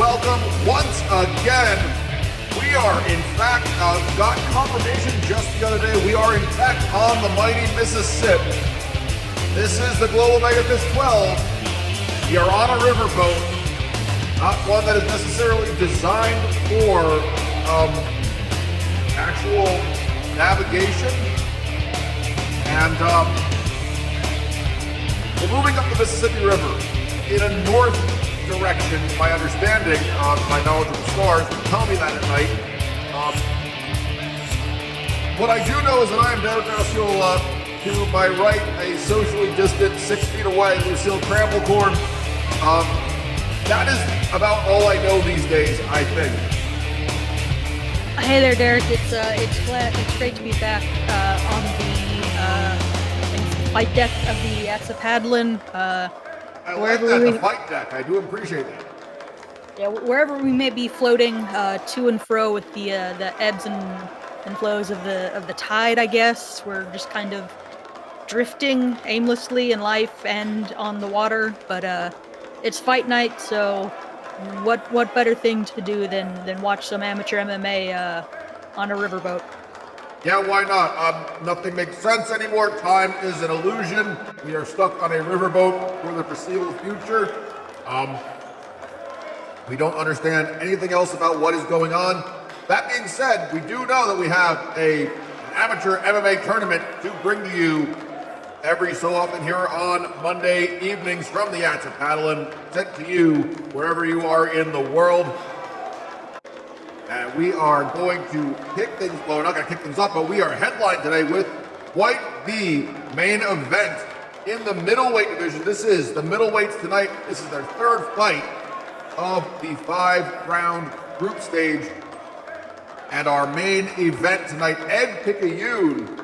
welcome once again. We are, in fact, got confirmation just the other day. We are, in fact, on the mighty Mississippi. This is the Global MEGAFist 12. We are on a riverboat, not one that is necessarily designed for actual navigation. And we're moving up the Mississippi River in a north direction. My understanding, my knowledge of the stars tell me that at night. What I do know is that I am Derek Garciola. To my right, a socially distant 6 feet away, Lucille Cramplecorn. That is about all I know these days, I think. Hey there, Derek. It's great to be back on the flight deck of the Atsapadlin. I like that, the fight deck. I do appreciate that. Yeah, wherever we may be floating to and fro with the ebbs and flows of the tide, I guess. We're just kind of drifting aimlessly in life and on the water, but it's fight night, so what better thing to do than watch some amateur MMA on a riverboat? Yeah, why not? Nothing makes sense anymore. Time is an illusion. We are stuck on a riverboat for the foreseeable future. We don't understand anything else about what is going on. That being said, we do know that we have an amateur MMA tournament to bring to you every so often here on Monday evenings from the Atsapadlin, sent to you wherever you are in the world. And we are going to kick things, well, we're not going to kick things off, but we are headlined today with quite the main event in the middleweight division. This is the middleweights tonight. This is their third fight of the 5-round group stage. And our main event tonight, Ed Picayune,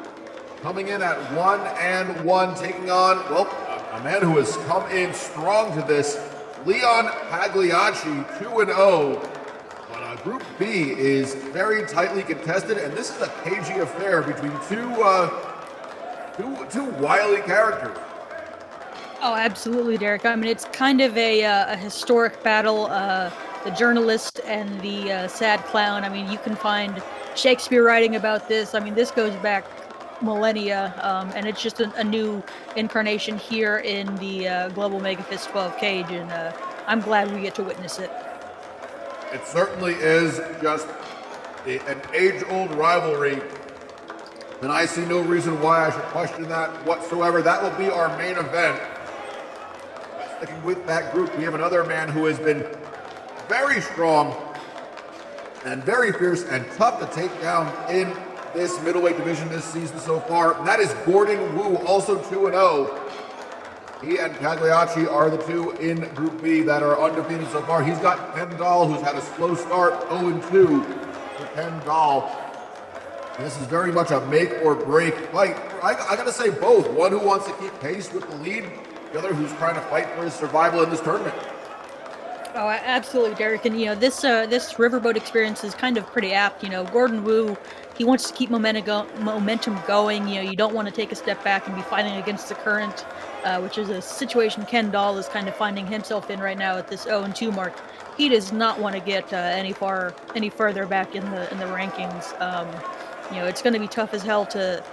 coming in at 1-1, taking on, well, a man who has come in strong to this, Leon Pagliacci, 2-0. But Group B is very tightly contested, and this is a cagey affair between two wily characters. Oh, absolutely, Derek. I mean, it's kind of a historic battle. The journalist and the sad clown. I mean, you can find Shakespeare writing about this. I mean, this goes back millennia, and it's just a new incarnation here in the Global MEGAFist 12 cage, and I'm glad we get to witness it. It certainly is just an age-old rivalry, and I see no reason why I should question that whatsoever. That will be our main event. Sticking with that group, we have another man who has been very strong and very fierce and tough to take down in this middleweight division this season so far. And that is Gordon Wu, also 2-0. He and Pagliacci are the two in Group B that are undefeated so far. He's got Ken Dahl, who's had a slow start, 0-2 for Ken Dahl. This is very much a make or break fight. I gotta say both. One who wants to keep pace with the lead, the other who's trying to fight for his survival in this tournament. Oh, absolutely, Derek. And, this riverboat experience is kind of pretty apt. Gordon Wu, he wants to keep momentum going. You don't want to take a step back and be fighting against the current, which is a situation Ken Dahl is kind of finding himself in right now at this 0-2 mark. He does not want to get any further back in the rankings. It's going to be tough as hell to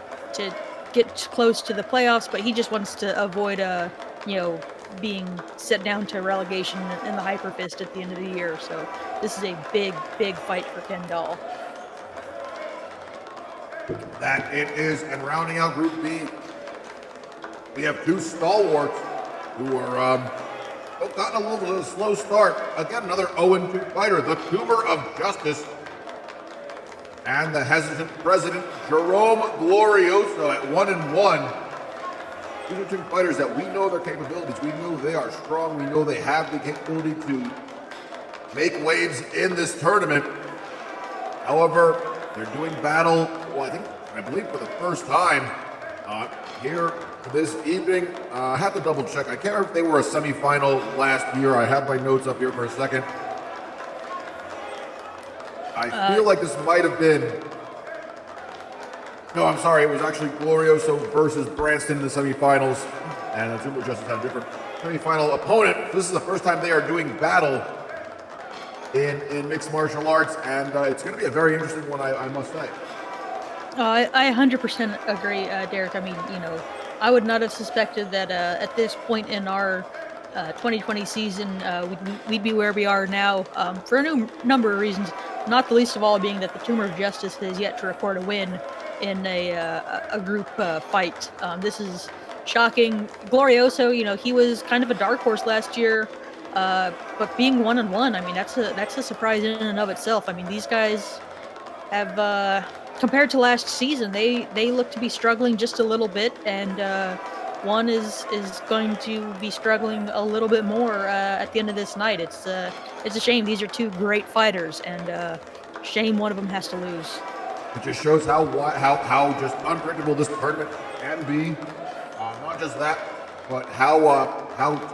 get close to the playoffs, but he just wants to avoid being set down to relegation in the Hyperfist at the end of the year. So this is a big fight for Ken Dahl. That it is, and rounding out Group B, we have two stalwarts who are gotten a little bit of a slow start. Again, another 0-2 fighter, the Tumor of Justice, and the hesitant president, Jerome Glorioso, at 1-1. These are two fighters that we know their capabilities. We know they are strong. We know they have the capability to make waves in this tournament. However, they're doing battle, I believe for the first time here this evening. I have to double check. I can't remember if they were a semifinal last year. I have my notes up here for a second. I feel like this might have been... No, I'm sorry. It was actually Glorioso versus Branston in the semifinals, and the Tumor Justice had a different semifinal opponent. This is the first time they are doing battle in mixed martial arts, and it's going to be a very interesting one, I must say. I 100% agree, Derek. I mean, I would not have suspected that at this point in our 2020 season, we'd be where we are now for a number of reasons, not the least of all being that the Tumor of Justice has yet to record a win in a group fight. This is shocking. Glorioso, he was kind of a dark horse last year, but being 1-1, I mean, that's a surprise in and of itself. I mean, these guys have compared to last season, they look to be struggling just a little bit, and one is going to be struggling a little bit more at the end of this night. It's a shame. These are two great fighters, and shame one of them has to lose. It just shows how just unpredictable this tournament can be. Not just that, but how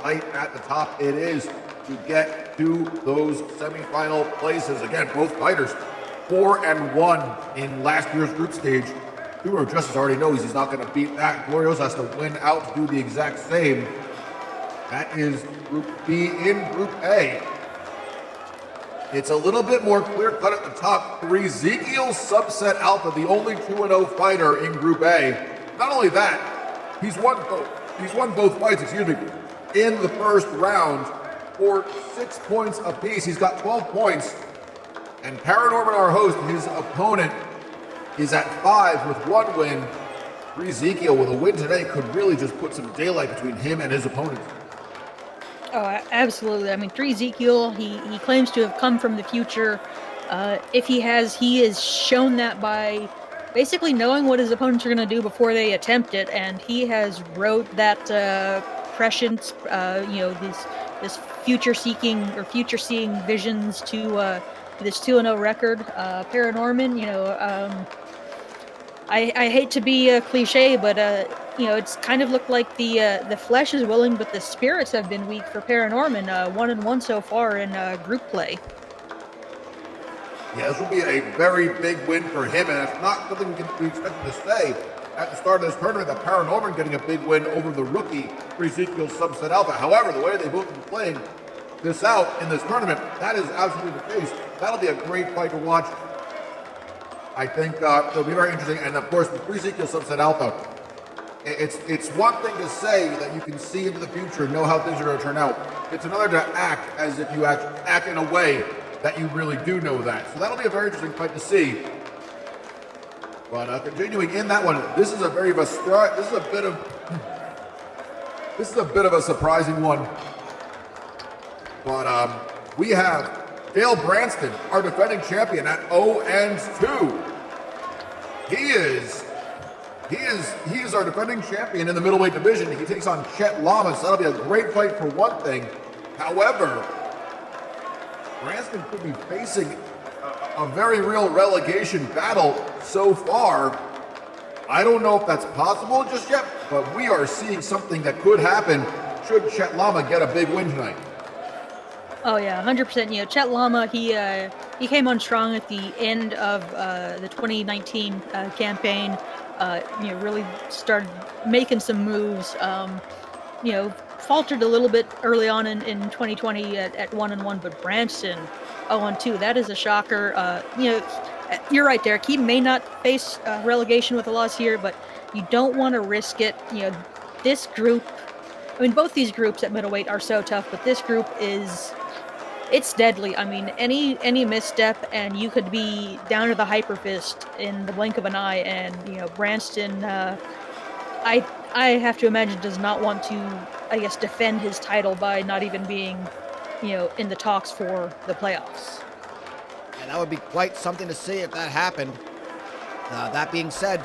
tight at the top it is to get to those semifinal places. Again, both fighters 4-1 in last year's group stage. Tumor of Justice already knows he's not going to beat that. Glorioso has to win out to do the exact same. That is Group B. In Group A, it's a little bit more clear-cut at the top. Ezekiel Subset Alpha, the only 2-0 fighter in Group A. Not only that, he's won both fights, in the first round for 6 points apiece. He's got 12 points. And Paranorman, our host, his opponent, is at 5 with 1 win. Ezekiel, with a win today, could really just put some daylight between him and his opponent. Oh, absolutely. I mean, Ezekiel, he claims to have come from the future. If he has shown that by basically knowing what his opponents are going to do before they attempt it, and he has wrote that prescient, this future-seeking or future-seeing visions to this 2-0 record. Paranorman, I hate to be a cliche, but it's kind of looked like the flesh is willing, but the spirits have been weak for Paranorman. 1-1 so far in group play. Yeah, this will be a very big win for him, and it's not something we expect to say at the start of this tournament, that Paranorman getting a big win over the rookie Ezekiel Subset Alpha. However, the way they've both been playing this out in this tournament, that is absolutely the case. That'll be a great fight to watch. I think it'll be very interesting. And of course, with Ezekiel Subset Alpha, it's one thing to say that you can see into the future and know how things are going to turn out. It's another to act as if you act in a way that you really do know that. So that'll be a very interesting fight to see. But continuing in that one, this is a bit of a surprising one. But we have Dale Branston, our defending champion, at 0-2. He is our defending champion in the middleweight division. He takes on Chet Lama, so that'll be a great fight for one thing. However, Branston could be facing a very real relegation battle so far. I don't know if that's possible just yet, but we are seeing something that could happen should Chet Lama get a big win tonight. Oh yeah, 100%. Chet Lama, he came on strong at the end of the 2019 campaign. Really started making some moves. Faltered a little bit early on in 2020 at 1-1, but Branston 0-2. That is a shocker. You're right, Derek. He may not face relegation with a loss here, but you don't want to risk it. This group. I mean, both these groups at middleweight are so tough, but this group it's deadly. I mean, any misstep and you could be down to the hyper fist in the blink of an eye. And Branston, I have to imagine does not want to, I guess, defend his title by not even being, in the talks for the playoffs. And that would be quite something to see if that happened. That being said,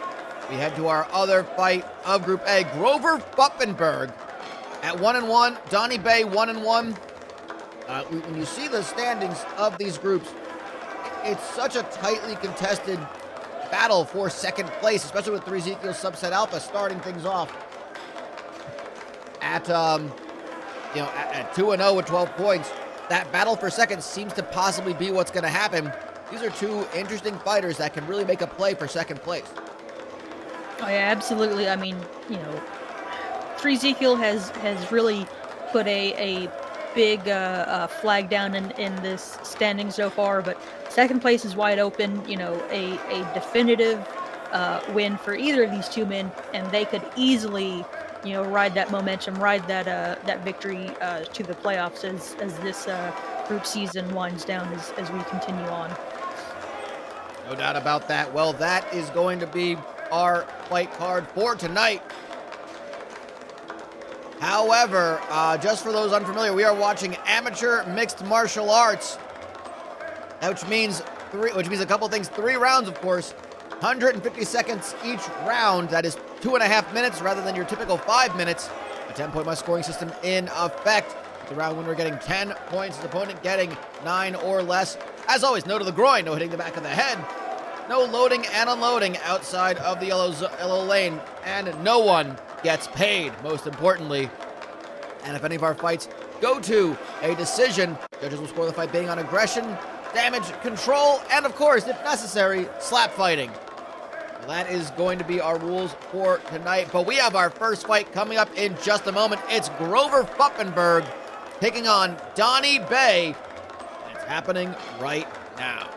we head to our other fight of Group A. Grover Fuppenberg at 1-1. Donnie Bay 1-1. When you see the standings of these groups, it's such a tightly contested battle for second place, especially with Ezekiel Subset Alpha starting things off at 2-0 with 12 points. That battle for second seems to possibly be what's going to happen. These are two interesting fighters that can really make a play for second place. Oh yeah, absolutely. I mean, Ezekiel has really put a big flag down in this standing so far, but second place is wide open. You know, a definitive win for either of these two men, and they could easily, you know, ride that momentum, ride that victory to the playoffs as this group season winds down as we continue on. No doubt about that. Well, that is going to be our fight card for tonight. However, just for those unfamiliar, we are watching amateur mixed martial arts, which means a couple things. 3 rounds, of course, 150 seconds each round. That is 2.5 minutes rather than your typical 5 minutes. A 10-point must scoring system in effect. The round winner getting 10 points, his opponent getting 9 or less. As always, no to the groin, no hitting the back of the head, no loading and unloading outside of the yellow lane, and no one gets paid, most importantly. And if any of our fights go to a decision, judges will score the fight being on aggression, damage control, and of course, if necessary, slap fighting. Well, that is going to be our rules for tonight, but we have our first fight coming up in just a moment. It's Grover Fuppenberg taking on Donnie Bay, and it's happening right now.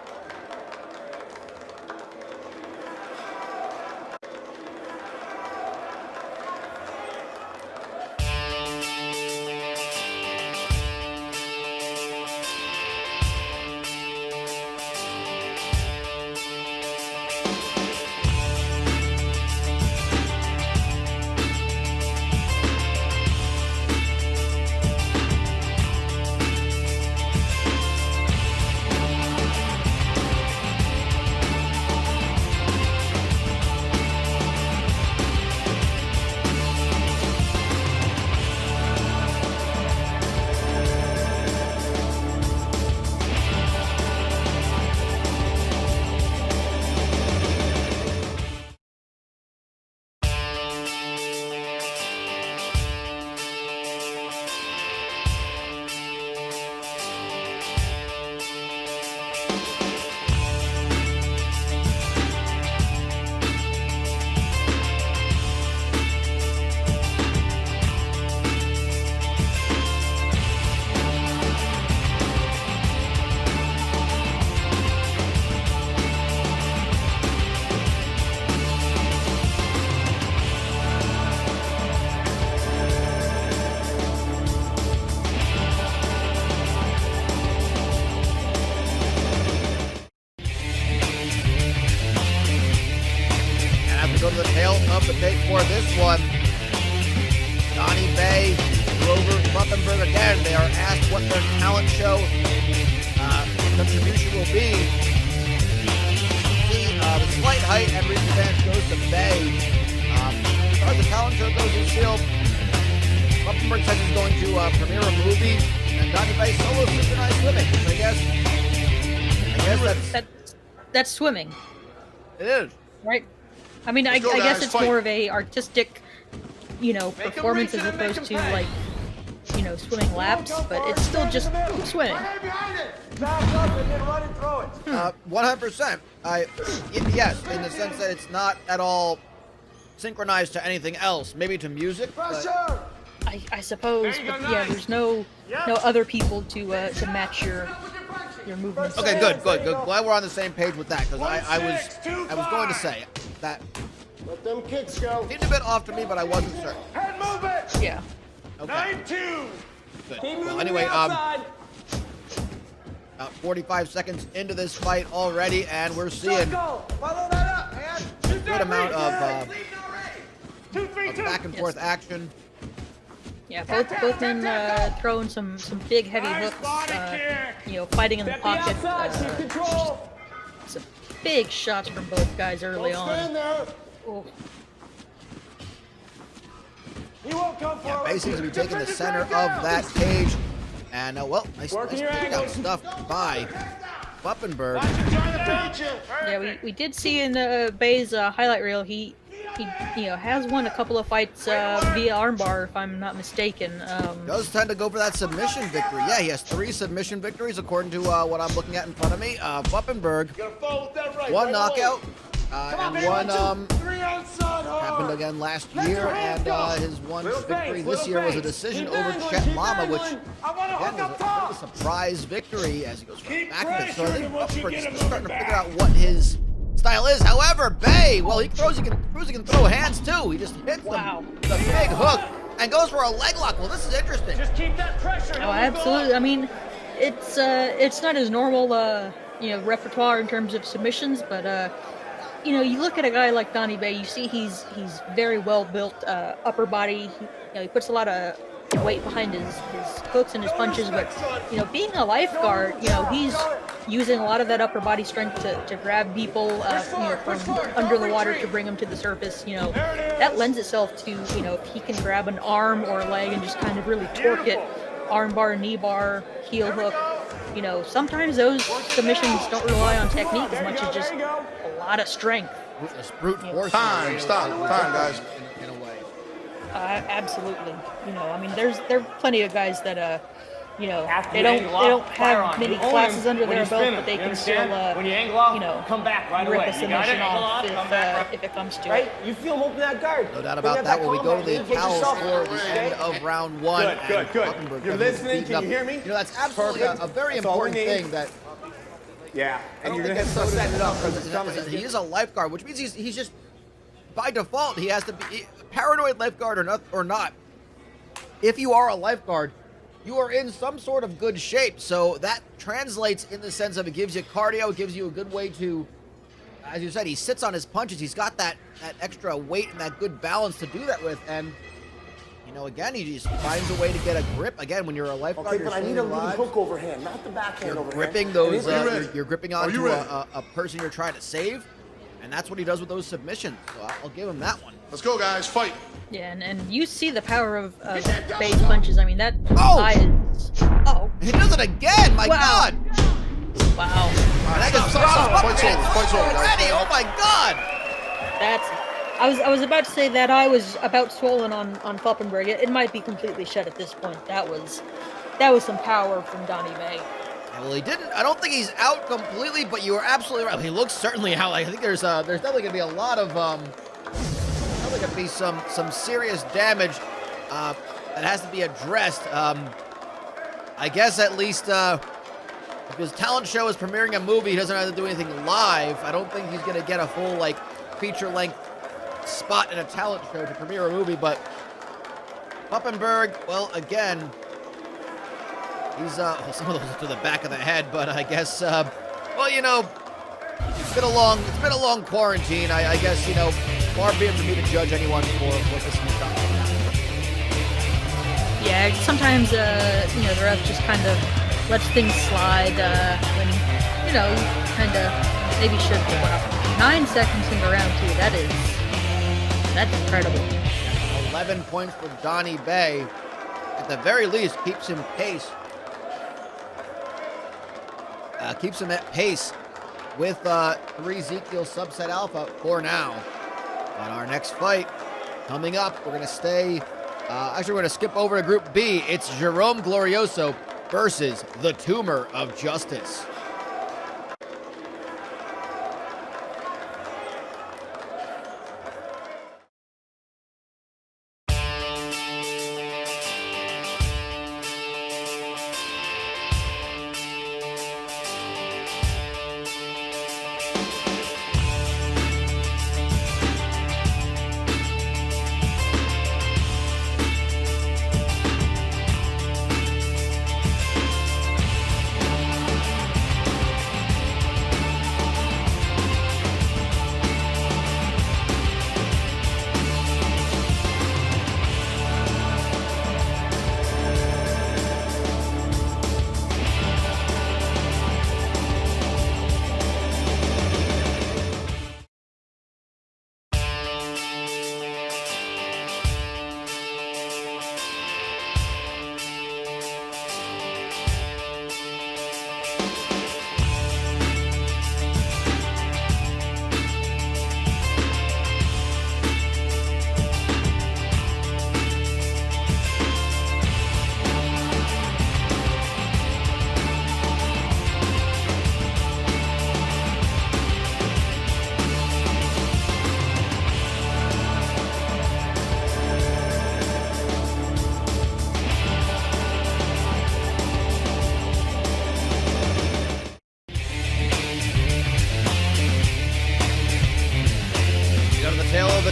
Go to the tail of the tape for this one. Donnie Bay, Grover Fuppenberg again. They are asked what their talent show contribution will be. The slight height and reach advantage goes to Bay. As far as the talent show goes, Lucille, Fuppenberg says he's going to premiere a movie, and Donnie Bay solo synchronized swimming. So I guess that's swimming. It is. Right? I mean, I guess it's more of a artistic, you know, performance as opposed to like, you know, swimming laps, but it's still just swimming. 100%. Yes, in the sense that it's not at all synchronized to anything else. Maybe to music. But I suppose, but yeah, there's no other people to match your movements. Okay, good. Glad we're on the same page with that, because I was going to say that. Let them kicks go. Seemed a bit off to me, but I wasn't certain. Head movement. Yeah. Okay. 9-2. Good. Keep Well, moving anyway, the outside. about 45 seconds into this fight already, and we're seeing Follow that up, man. a good amount of 2-3-2. back and forth action. Yeah, both men throwing some big heavy hooks. You know, fighting in the Step pocket. outside, keep control. Some big shots from both guys early Don't stand on. there. Oh, He won't come Yeah, forward. Bay seems to be taking the Defend center it back of down. that cage. And, nice Working your takedown angles. stuff by Fuppenberg. yeah, we did see in Bay's highlight reel he you know has won a couple of fights via armbar, if I'm not mistaken. Does tend to go for that submission victory. Yeah, he has 3 submission victories according to what I'm looking at in front of me. Fuppenberg, 1 knockout, and one Three outside happened hard. again last Let year, your hands and go. his one Little victory fake, this little year was a fake. decision Keep over angling, Chet keep Lama, which angling. I want to again hook was up a top. surprise victory as he goes for the Keep back of it. So I pressuring think him once you Buffenberg get is him still starting to moving figure back. out what his style is. However, Bay, well, he can throw hands too. He just hits Wow. the big hook and goes for a leg lock. Well, this is interesting. Just keep that pressure. Oh, absolutely. I mean, it's not his normal repertoire in terms of submissions, but you look at a guy like Donnie Bay, you see he's very well built, upper body. He puts a lot of weight behind his hooks and his punches, but being a lifeguard, he's using a lot of that upper body strength to grab people from under the water to bring them to the surface. That lends itself to if he can grab an arm or a leg and just kind of really torque it, arm bar, knee bar, heel hook. Sometimes those submissions don't rely on technique as much as just a lot of strength. This brute force. Time, stop, time, guys. In a way. Absolutely. I mean, there are plenty of guys that After they you don't angle they don't off, fire have on. many You own classes him under when their you belt, spin but him. they You can still understand? When you angle off, come back right rip away. a You got it? submission Angle off off, come back. if it comes to Right? it. You feel him open that guard. No doubt Bring about that. When we go to the combat, get towels yourself for in the the end of round one. Good, good, and good. Buffenberg You're getting listening? beaten Can you up. hear me? That's absolutely Perfect. a very That's all we important need. thing that Yeah, I and don't you're think gonna have it's to set it up because because it's coming. he is a lifeguard, which means he's just by default he has to be paranoid lifeguard or not. If you are a lifeguard, you are in some sort of good shape. So that translates in the sense of it gives you cardio, it gives you a good way to, as you said, he sits on his punches. He's got that extra weight and that good balance to do that with. And, again, he just finds a way to get a grip. Again, when you're a lifeguard, Okay, you're but I need a saving lead lives. hook overhand, not the backhand You're overhand. gripping And those, it's- you're gripping Are you onto ready? a person you're trying to save. And that's what he does with those submissions. So I'll give him that one. Let's go, guys. Fight. Yeah, and you see the power of Bay's punches. I mean, that Oh! eye is... Oh, He does it again. My Wow. God. wow. And that gets stop. Fight's over, fight's over, guys. already. Oh my God. That's... I was about to say that eye was about swollen on Foppenberg. It might be completely shut at this point. That was some power from Donnie Bay. Well, he didn't. I don't think he's out completely, but you are absolutely right. He looks certainly out. I think there's definitely gonna be a lot of probably gonna be some serious damage that has to be addressed. I guess at least if his talent show is premiering a movie, he doesn't have to do anything live. I don't think he's gonna get a full feature length spot in a talent show to premiere a movie. But Puppenberg, well, again. He's some of those to the back of the head, but I guess it's been a long quarantine. I guess far be it for me to judge anyone for what this has done. Yeah, sometimes the ref just kind of lets things slide when kind of maybe should. Wow, 9 seconds into round 2. That's incredible. 11 points for Donnie Bay. At the very least, keeps him pace. Keeps him at pace with 3 Ezekiel subset alpha for now. On our next fight coming up, we're going to stay. Actually, we're going to skip over to Group B. It's Jerome Glorioso versus the Tumor of Justice.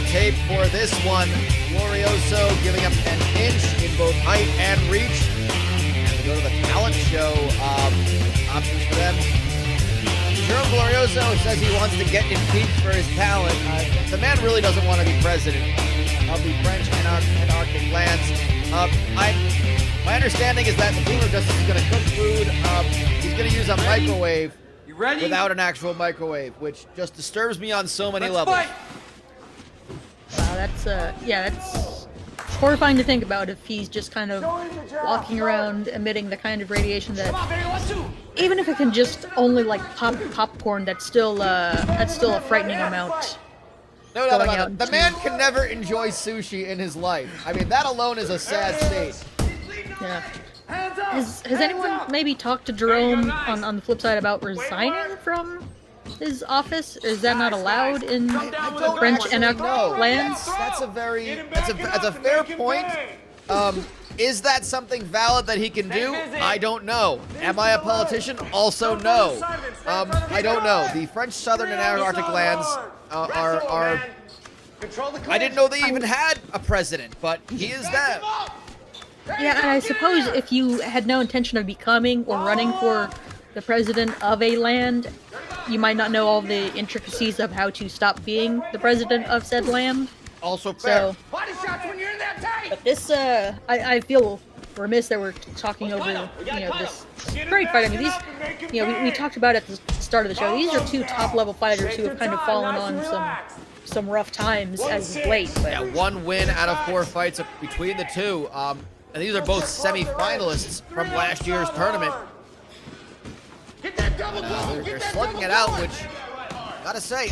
tape for this one. Glorioso giving up an inch in both height and reach. And we go to the talent show. Options for them. Jerome Glorioso says he wants to get impeached for his talent. The man really doesn't want to be president of the French Antarctic lands. My understanding is that the Team of Justice is going to cook food. He's going to use a microwave without an actual microwave, which just disturbs me on so many levels. Wow, that's horrifying to think about if he's just kind of walking around emitting the kind of radiation that, even if it can just only like pop popcorn, that's still a frightening amount. No doubt about it. The man can never enjoy sushi in his life. I mean, that alone is a sad state. Yeah. Has anyone maybe talked to Jerome on the flip side about resigning from his office? Is that not allowed in French Antarctic lands? That's a fair point. Is that something valid that he can do? I don't know. Am I a politician? Also no. I don't know. The French Southern and Antarctic lands are I didn't know they even had a president, but he is them. Yeah, and I suppose if you had no intention of becoming or running for the president of a land, you might not know all the intricacies of how to stop being the president of said land. Also fair. So, but this, I feel remiss that we're talking over, this great fight. I mean, these, we talked about at the start of the show. These are two top-level fighters who have kind of fallen on some rough times as of late. But yeah, 1 win out of 4 fights between the two. And these are both semi-finalists from last year's tournament. They're slugging it out, which, gotta say,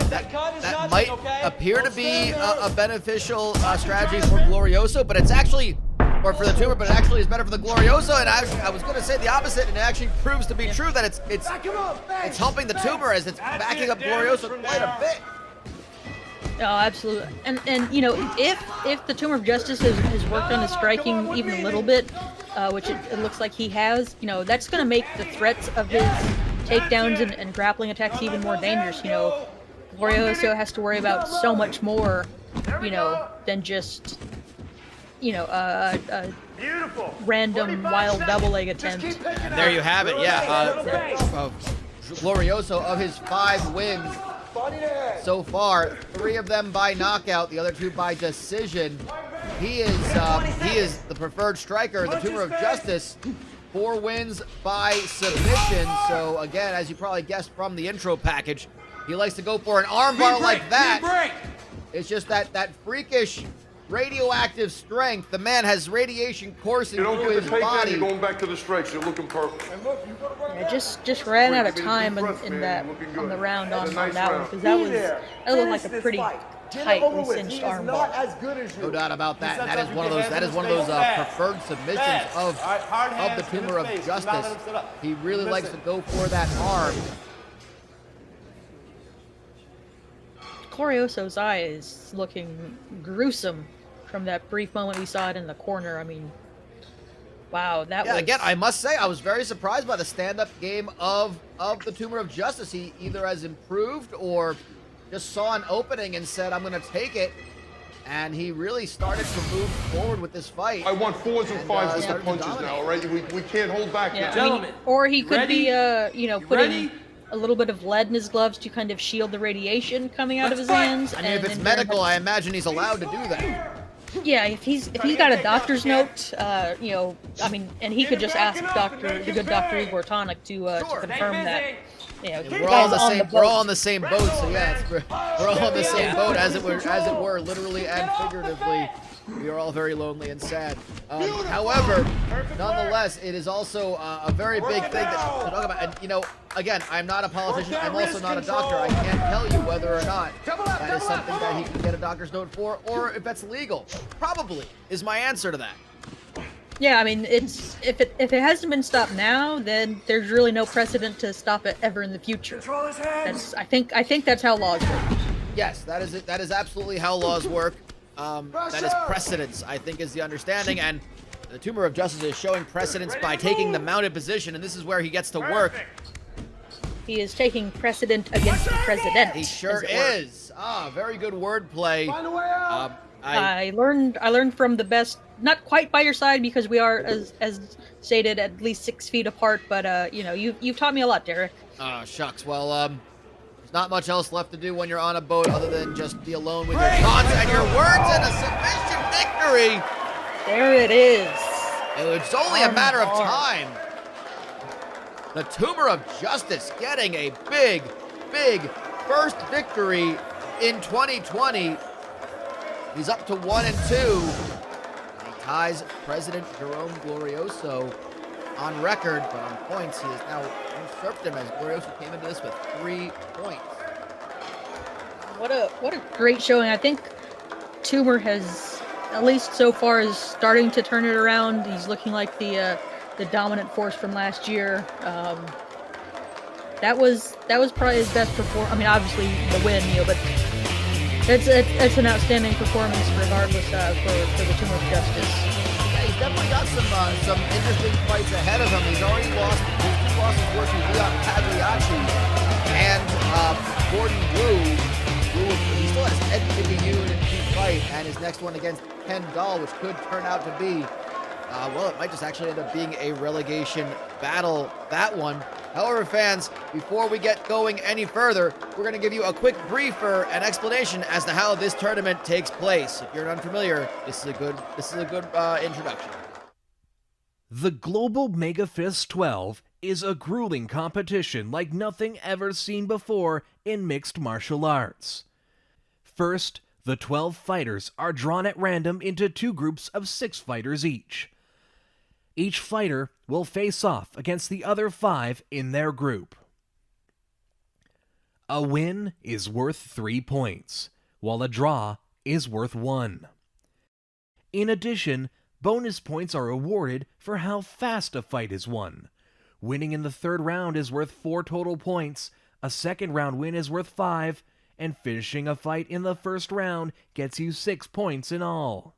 that might appear to be a beneficial strategy for Glorioso, but it's actually, or for the Tumor, but it actually is better for the Glorioso. And I was gonna say the opposite, and it actually proves to be true that it's helping the Tumor as it's backing up Glorioso quite a bit. Oh, absolutely. And if the Tumor of Justice has worked on his striking even a little bit, which it looks like he has, that's going to make the threats of his takedowns and grappling attacks even more dangerous. Glorioso has to worry about so much more, than just, a random wild double leg attempt. And there you have it, yeah. Glorioso, of his 5 wins so far, 3 of them by knockout, the other 2 by decision. He is the preferred striker, the Tumor of Justice. 4 wins by submission. So again, as you probably guessed from the intro package, he likes to go for an armbar like that. It's just that freakish radioactive strength. The man has radiation coursing through his body. You're going back to the strikes. You're looking perfect. Yeah, just ran out of time in that on the round on that one, because that looked like a pretty tightly cinched armbar. No doubt about that. And that is one of those preferred submissions of the Tumor of Justice. He really likes to go for that arm. Glorioso's eye is looking gruesome from that brief moment we saw it in the corner. I mean, wow, that was... Again, I must say, I was very surprised by the stand-up game of the Tumor of Justice. He either has improved or just saw an opening and said, I'm going to take it. And he really started to move forward with this fight. I want 4s and 5s with the punches now, all right? We can't hold back. Yeah, gentlemen. Or he could be, putting a little bit of lead in his gloves to kind of shield the radiation coming out of his hands. I mean, if it's medical, I imagine he's allowed to do that. Yeah, if he's got a doctor's note, and he could just ask the good Dr. Igor Tonic to confirm that. We're all on the same boat, so yeah, we're all on the same boat, as it were, literally and figuratively. We are all very lonely and sad. However, nonetheless, it is also a very big thing to talk about. And, again, I'm not a politician. I'm also not a doctor. I can't tell you whether or not that is something that he can get a doctor's note for, or if that's legal. Probably is my answer to that. Yeah, I mean, if it hasn't been stopped now, then there's really no precedent to stop it ever in the future. I think that's how laws work. Yes, that is it. That is absolutely how laws work. That is precedence, I think, is the understanding, and the Tumor of Justice is showing precedence by taking the mounted position, and this is where he gets to work. He is taking precedent against the president. He sure as it were. is. Very good wordplay. Find a way out. I I learned from the best, not quite by your side because we are, as stated, at least 6 feet apart. But you've taught me a lot, Derek. Shucks. Well, there's not much else left to do when you're on a boat other than just be alone with your thoughts and your words, and a submission victory. There it is. It's only a matter of time. The Tumor of Justice getting a big, big first victory in 2020. He's up to 1-2. And he ties President Jerome Glorioso on record, but on points, he has now usurped him as Glorioso came into this with 3 points. What a great showing. I think Tumor has, at least so far, is starting to turn it around. He's looking like the dominant force from last year. That was probably his best performance. I mean, obviously the win, but it's an outstanding performance regardless for the Tumor of Justice. Yeah, he's definitely got some interesting fights ahead of him. He's already lost his 2 losses were to Leon Pagliacci and Gordon Wu. He still has Ed Picayune in 2 fight, and his next one against Ken Dahl, which could turn out to be, it might just actually end up being a relegation battle, that one. However, fans, before we get going any further, we're going to give you a quick briefer and explanation as to how this tournament takes place. If you're unfamiliar, this is a good introduction. The Global MEGAFist 12 is a grueling competition like nothing ever seen before in mixed martial arts. First, the 12 fighters are drawn at random into 2 groups of 6 fighters each. Each fighter will face off against the other 5 in their group. A win is worth 3 points, while a draw is worth 1. In addition, bonus points are awarded for how fast a fight is won. Winning in the 3rd round is worth 4 total points, a 2nd round win is worth 5, and finishing a fight in the 1st round gets you 6 points in all.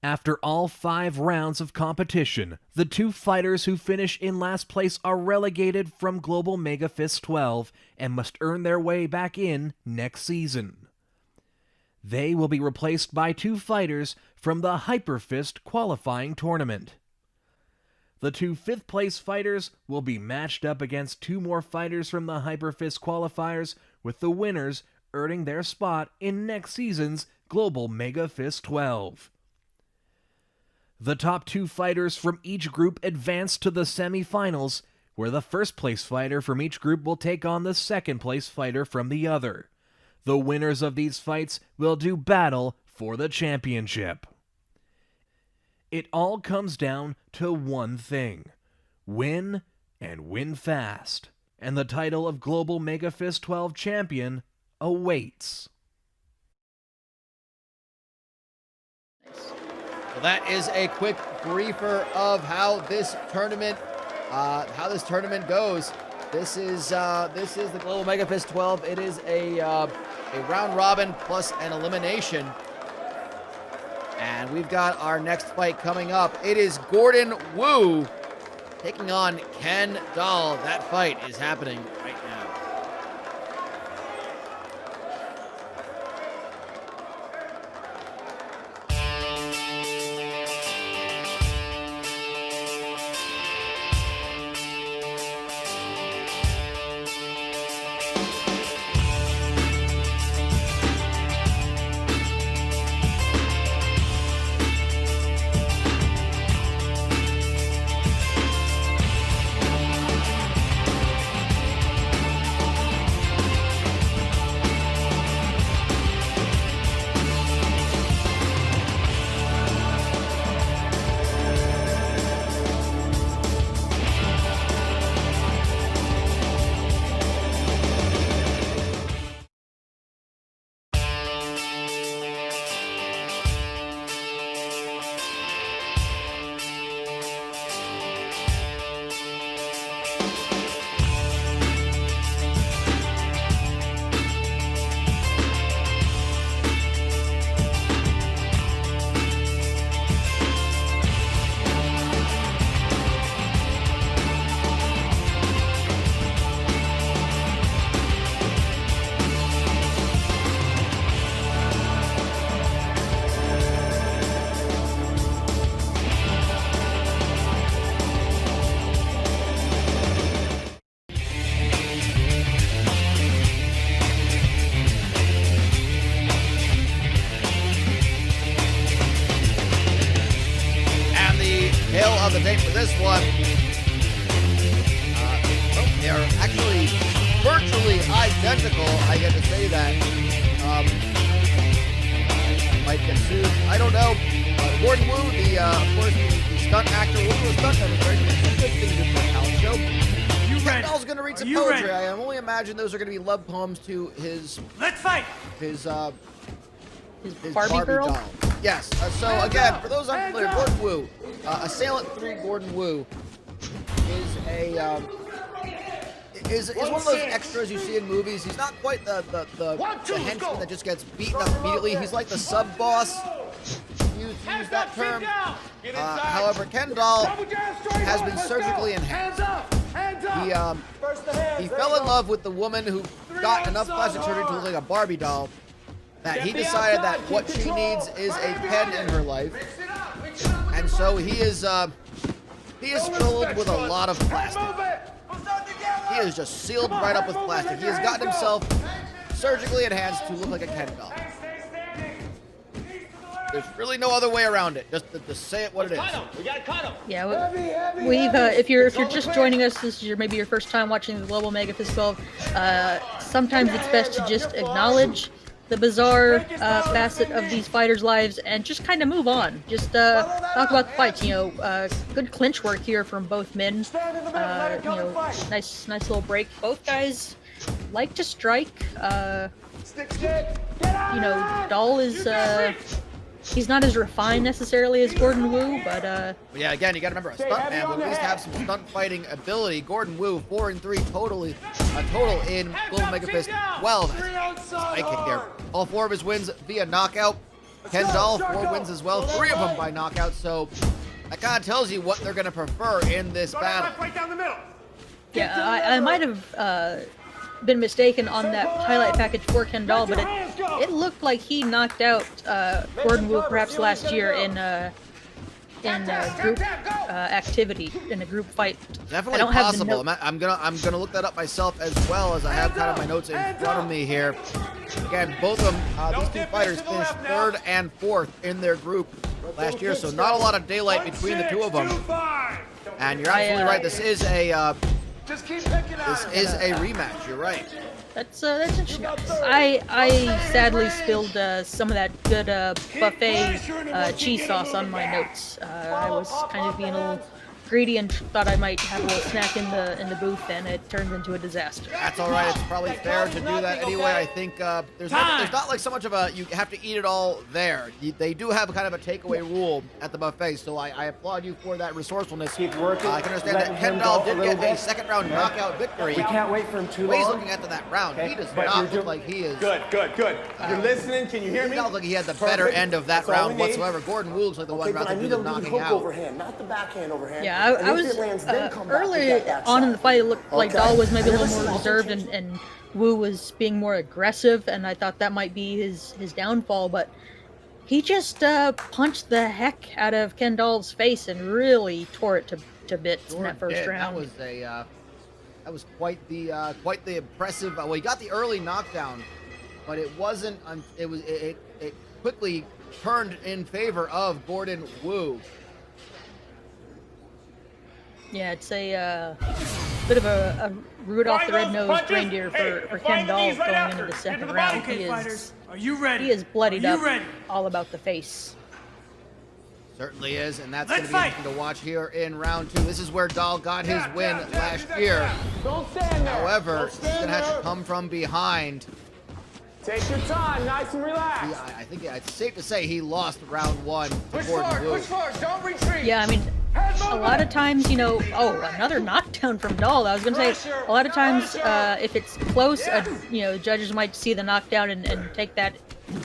After all 5 rounds of competition, the 2 fighters who finish in last place are relegated from Global MEGAFist 12 and must earn their way back in next season. They will be replaced by 2 fighters from the HyperFist qualifying tournament. The 2 5th-place fighters will be matched up against 2 more fighters from the HyperFist qualifiers, with the winners earning their spot in next season's Global MEGAFist 12. The top 2 fighters from each group advance to the semifinals, where the 1st-place fighter from each group will take on the 2nd-place fighter from the other. The winners of these fights will do battle for the championship. It all comes down to one thing: win, and win fast. And the title of Global MEGAFist 12 champion awaits. Well, that is a quick briefer of how this tournament goes. This is the Global MEGAFist 12. It is a round robin plus an elimination. And we've got our next fight coming up. It is Gordon Wu taking on Ken Dahl. That fight is happening right now. identical, I get to say that. Might get sued. I don't know. Gordon Wu, of course, the stunt actor, will do a stunt demonstration. It's a good thing to do for a talent show. Ken Doll's going to read some poetry. I only imagine those are going to be love poems to his... Let's fight! His Barbie girl? doll. Yes. So, again, for those unfamiliar, Gordon Wu, Assailant 3 Gordon Wu is a... is one of those extras you see in movies. He's not quite the henchman that just gets beaten up immediately. He's like the sub-boss, use that term. However, Ken Doll has been surgically enhanced. He fell in love with the woman who got enough plastic surgery to look like a Barbie doll that he decided that what she needs is a pen in her life. And so he is filled with a lot of plastic. He is just sealed right up with plastic. He has gotten himself surgically enhanced to look like a Ken doll. There's really no other way around it. Just say it what it is. We gotta cut him. Yeah, we've if you're just joining us, this is maybe your first time watching the Global MEGAFist 12. Sometimes it's best to just acknowledge the bizarre facet of these fighters' lives and just kind of move on. Just talk about the fights. Good clinch work here from both men. Nice little break. Both guys like to strike. Doll is he's not as refined necessarily as Gordon Wu, but yeah, again, you got to remember, a stuntman will at least have some stunt fighting ability. Gordon Wu, 4-3 total in Global MEGAFist 12. High kick there. All 4 of his wins via knockout. Ken Doll, 4 wins as well, 3 of them by knockout. So that kind of tells you what they're going to prefer in this battle. Yeah, I might have been mistaken on that highlight package for Ken Doll, but it looked like he knocked out Gordon Wu perhaps last year in group activity, in a group fight. Definitely possible. I'm gonna look that up myself as well, as I have kind of my notes in front of me here. Again, both of them, these two fighters finished 3rd and 4th in their group last year, so not a lot of daylight between the two of them. And you're absolutely right. This is a rematch. You're right. That's interesting. I sadly spilled some of that good buffet cheese sauce on my notes. I was kind of being a little greedy and thought I might have a little snack in the booth, and it turned into a disaster. That's all right. It's probably fair to do that anyway. I think there's not like so much of a you have to eat it all there. They do have kind of a takeaway rule at the buffet, so I applaud you for that resourcefulness. Keep working. I can understand that Ken Doll did get a second round knockout victory. We can't wait for him too long. He's looking at that round. He does not look like he is. Good. You're listening. Can you hear me? He doesn't look like he had the better end of that round whatsoever. Gordon Wu looks like the one round that he was knocking out. Overhand, not the backhand overhand. Yeah, I was early on in the fight. It looked like Doll was maybe a little more reserved, and Wu was being more aggressive, and I thought that might be his downfall. But he just punched the heck out of Ken Doll's face and really tore it to bits in that first round. That was quite the impressive. Well, he got the early knockdown, but it wasn't. It quickly turned in favor of Gordon Wu. Yeah, it's a bit of a Rudolph the Red-Nosed Reindeer for Ken Doll going into the second round. Okay, fighters, are you ready? He is bloodied up, all about the face. Certainly is, and that's going to be interesting to watch here in round 2. This is where Doll got his win last year. However, he's going to have to come from behind. Take your time, nice and relaxed. I think it's safe to say he lost round 1 to Gordon Wu. Push forward, don't retreat. Yeah, I mean, a lot of times, another knockdown from Doll. I was going to say, a lot of times, if it's close, judges might see the knockdown and take that,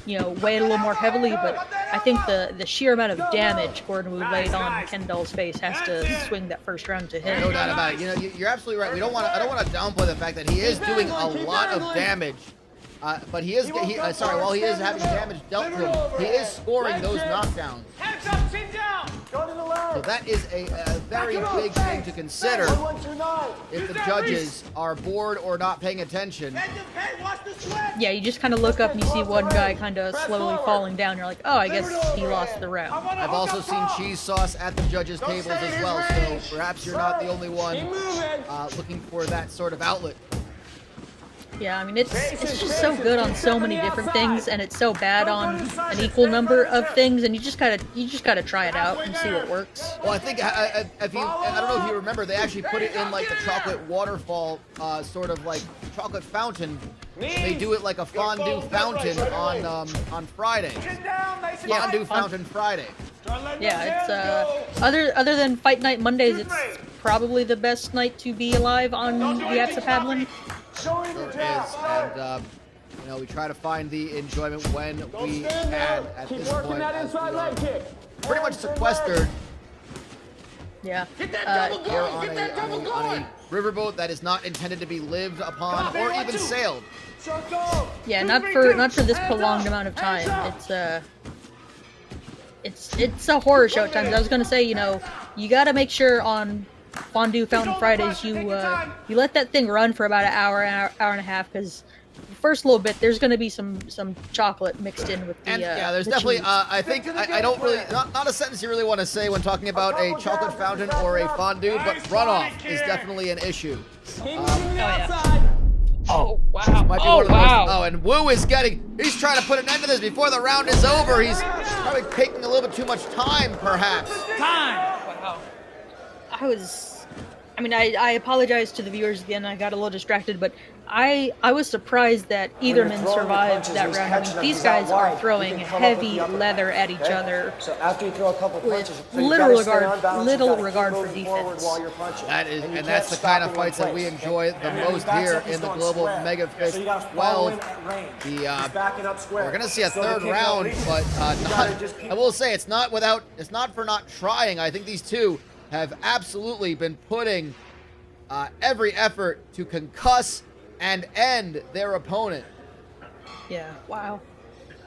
weigh it a little more heavily. But I think the sheer amount of damage Gordon Wu laid on Ken Doll's face has to swing that first round to him. No doubt about it. You're absolutely right. I don't want to downplay the fact that he is doing a lot of damage. But while he is having damage dealt to him, he is scoring those knockdowns. Hands up, sit down. Go to the left. So that is a very big thing to consider if the judges are bored or not paying attention. Yeah, you just kind of look up and you see one guy kind of slowly falling down. You're like, oh, I guess he lost the round. I've also seen cheese sauce at the judges' tables as well, so perhaps you're not the only one looking for that sort of outlet. Yeah, I mean it's just so good on so many different things, and it's so bad on an equal number of things, and you just gotta try it out and see what works. Well, I think if you, I don't know if you remember, they actually put it in like the chocolate waterfall, sort of like chocolate fountain. They do it like a fondue fountain on Friday. Fondue fountain Friday. Yeah, it's other than Fight Night Mondays, it's probably the best night to be alive on the Axapadlin. Sure is, and you know, we try to find the enjoyment when we can at this point, as we are pretty much sequestered Yeah. here on a riverboat that is not intended to be lived upon or even sailed. Yeah, not for this prolonged amount of time. It's a horror show at times. I was gonna say, you know, you gotta make sure on Fondue Fountain Fridays you let that thing run for about an hour and a half, because the first little bit there's gonna be some chocolate mixed in with the And yeah, there's the definitely cheese. I think I don't really not a sentence you really want to say when talking about a chocolate fountain or a fondue, but runoff is definitely an issue. Oh wow! Might be one of the most, and Wu is he's trying to put an end to this before the round is over. He's probably taking a little bit too much time, perhaps. Wow. I apologize to the viewers again. I got a little distracted, but I was surprised that Eitherman survived that round. I mean, these guys are throwing heavy leather at each other So after you throw a couple punches, with so you little gotta stay on regard, balance, you little gotta regard keep for moving forward defense. while you're punching. That is, And you and that's can't the kind stop of in one fights that we place, enjoy okay? the And when he most backs here up, he's in the going Global square. MEGAFist So you gotta follow 12. him at range. The He's backing up square. We're gonna see a So the third kick round, out. but You gotta just keep- I will say it's not for not trying. I think these two have absolutely been putting every effort to concuss and end their opponent. Yeah, wow.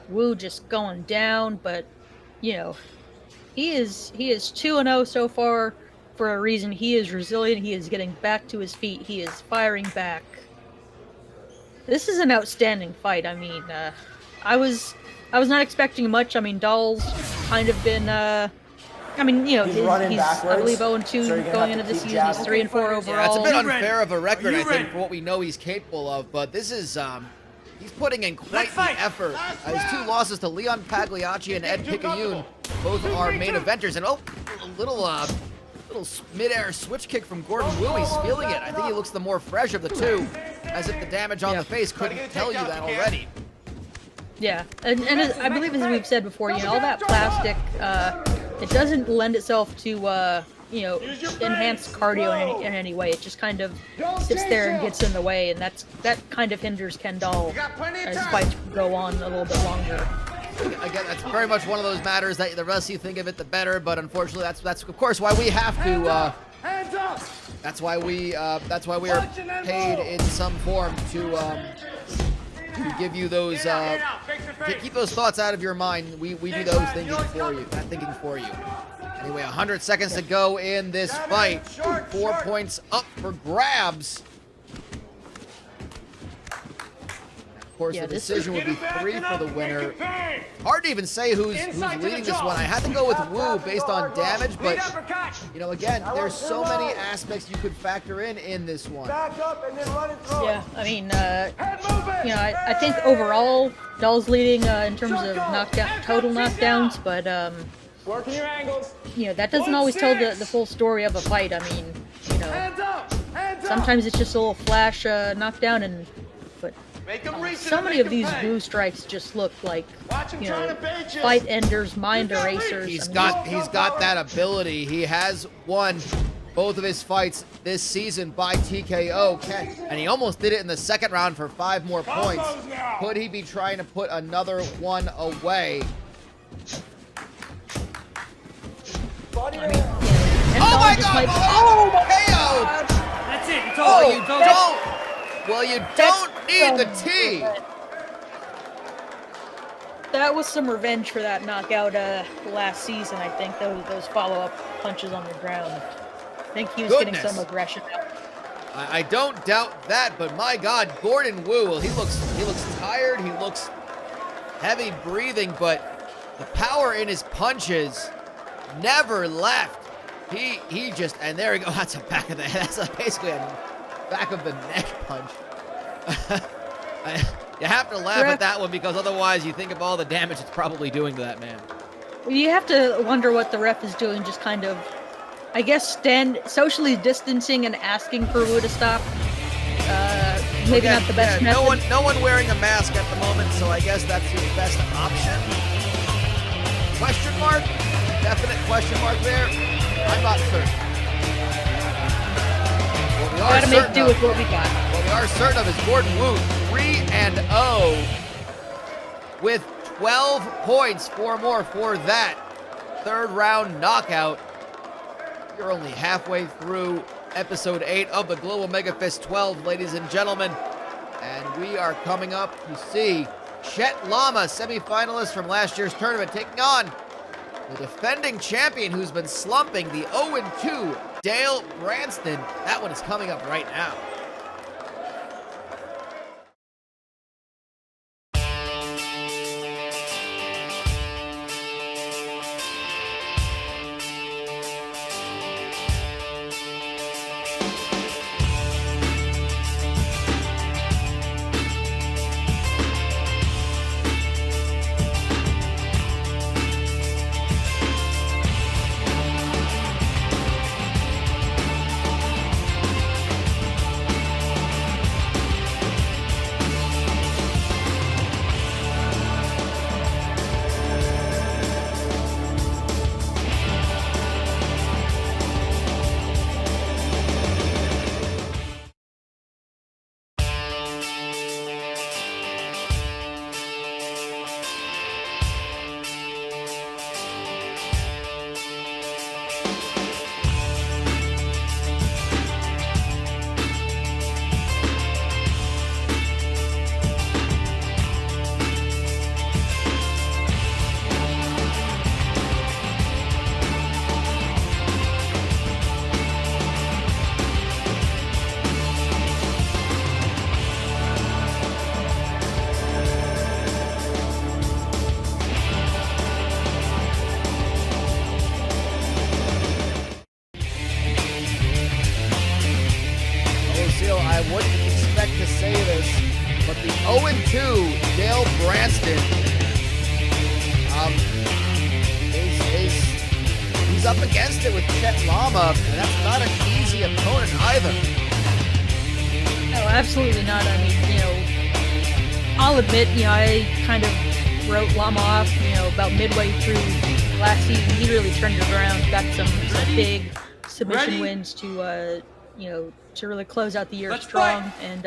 Wu just going down, but you know, he is 2-0 so far for a reason. He is resilient. He is getting back to his feet. He is firing back. This is an outstanding fight. I mean, I was not expecting much. I mean, Dahl's kind of been I mean, you know, He's he's running I backwards, believe 0-2 so you're gonna going have into to this keep season. He's jabbing. 3-4 overall. Yeah, it's a bit unfair of a record, I think, for what we know he's capable of. But this is he's putting in quite the effort. His two losses to Leon Pagliacci and Ed Picayune, both are main eventers, and a little mid-air switch kick from Gordon Wu. He's feeling it. I think he looks the more fresh of the two, as if the damage on the face couldn't tell you that already. Yeah, and as, I believe as we've said before, you know, all that plastic, it doesn't lend itself to, you know, enhance cardio in any way. It just kind of sits there and gets in the way, and that kind of hinders Ken Dahl as fights go on a little bit longer. Again, that's very much one of those matters that the less you think of it, the better. But unfortunately, that's of course why we have to. That's why we are paid in some form to give you those to keep those thoughts out of your mind. We do those thinking for you. Anyway, 100 seconds to go in this fight. 4 points up for grabs. Of course, the decision would be 3 for the winner. Hard to even say who's leading this one. I had to go with Wu based on damage, but you know, again, there's so many aspects you could factor in this one. Back up and then run and throw. Yeah, I mean, you know, I think overall Dahl's leading in terms of total knockdowns, but Working your angles. you know, that doesn't always tell the full story of a fight. I mean, you know, sometimes it's just a little flash knockdown, but so many of these Wu strikes just look like, you know, fight enders, mind erasers. He's I mean, got that ability. He has won both of his fights this season by TKO, and he almost did it in the second round for 5 more points. Could he be trying to put another one away? I mean, yeah, Oh my just God! might- KO! That's it. It's Oh, over. you don't. Well, you don't need the T. That was some revenge for that knockout last season. I think those follow-up punches on the ground. I think he was getting Goodness. some aggression out. I don't doubt that, but my God, Gordon Wu. Well, he looks tired. He looks heavy breathing, but the power in his punches never left. He just, and there we go. That's a back of the head. That's basically a back of the neck punch. You have to laugh Ref- at that one because otherwise you think of all the damage it's probably doing to that man. You have to wonder what the ref is doing, just kind of, I guess, socially distancing and asking for Wu to stop. Maybe Again, not the best yeah, method. no one wearing a mask at the moment, so I guess that's your best option. Question mark? Definite question mark there? I'm not certain. What we are Gotta make certain do of- with what we got. What we are certain of is Gordon Wu 3-0 with 12 points, 4 more for that third round knockout. You're only halfway through episode 8 of the Global MEGAFist 12, ladies and gentlemen. And we are coming up to see Chet Lama, semifinalist from last year's tournament, taking on the defending champion who's been slumping, the 0-2 Dale Branston. That one is coming up right now. I wouldn't expect to say this, but the 0-2 Dale Branston he's up against it with Chet Lama, and that's not an easy opponent either. No, absolutely not. I mean, I'll admit, I kind of wrote Lama off, about midway through last season. He really turned it around, got some big submission wins to, to really close out the year strong. And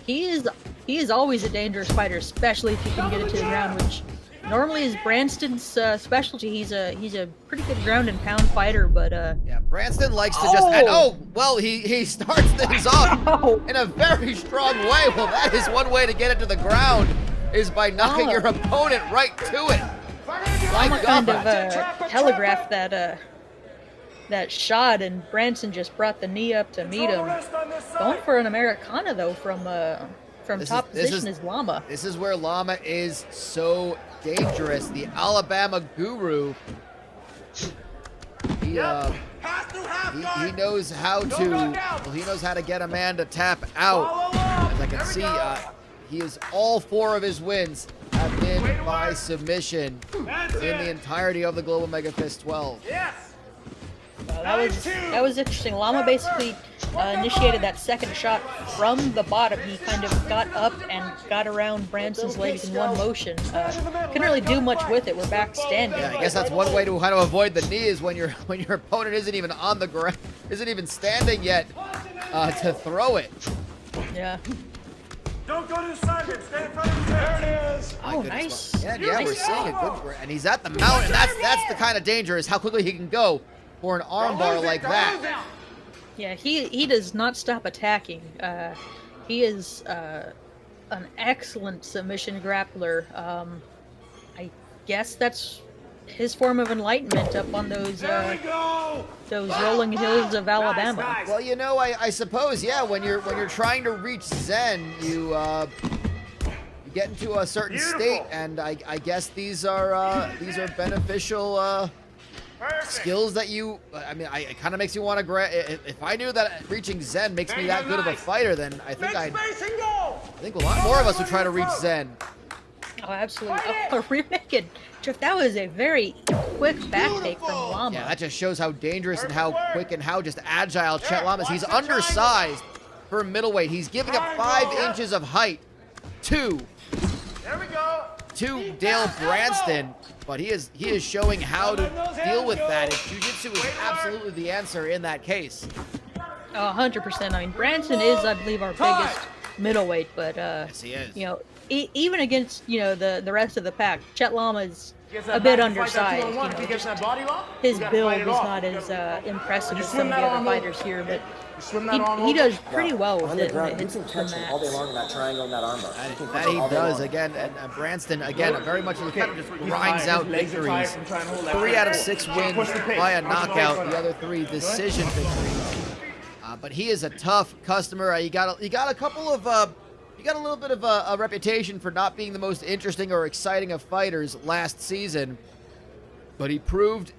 he is always a dangerous fighter, especially if you can get it to the ground, which normally is Branston's specialty. He's a pretty good ground and pound fighter, but yeah, Branston likes to just he starts things off in a very strong way. Well, that is one way to get it to the ground, is by knocking your opponent right to it. Lama kind of telegraphed that shot, and Branson just brought the knee up to meet him. Going for an Americana though from top position is Lama. This is where Lama is so dangerous. The Alabama guru. He knows how to get a man to tap out. As I can see, all 4 of his wins have been by submission in the entirety of the Global MEGAFist 12. That was interesting. Lama basically initiated that second shot from the bottom. He kind of got up and got around Branson's legs in one motion. Couldn't really do much with it. We're back standing. Yeah, I guess that's one way to kind of avoid the knee, is when your opponent isn't even on the ground, isn't even standing yet, to throw it. Yeah. Don't go to the side, stay in front of the There it is. Oh, nice. Yeah, Nice. we're seeing a good, and he's at the mount, and that's the kind of danger, is how quickly he can go for an armbar like that. Yeah, he does not stop attacking. He is an excellent submission grappler. I guess that's his form of enlightenment up on those rolling hills of Alabama. Nice. Well, I suppose, yeah, when you're trying to reach Zen, you get into a certain state, and I guess these are beneficial skills that it kind of makes you want to if I knew that reaching Zen makes me that good of a fighter, then I think I'd I think a lot more of us would try to reach Zen. Oh, absolutely. Oh, rear naked. Jeff, that was a very quick back take from Llama. Yeah, that just shows how dangerous and how quick and how just agile Chet Llama is. He's undersized for middleweight. He's giving up 5 inches of height to Dale Branston, but he is showing how to deal with that. His jiu-jitsu is absolutely the answer in that case. Oh, 100%. I mean, Branson is, I believe, our biggest middleweight, but Yes, he is. you know, even against the rest of the pack, Chet Llama is a bit undersized. You know, just his build is not as impressive as some of the other fighters here, but he does pretty well with it when it hits the mats. all day long in that triangle and that armbar. That he does, again, and Branston, again, very much kind of just grinds out victories. 3 out of 6 wins by a knockout, the other 3 decision victories. But he is a tough customer. He got a couple of he got a little bit of a reputation for not being the most interesting or exciting of fighters last season, but he proved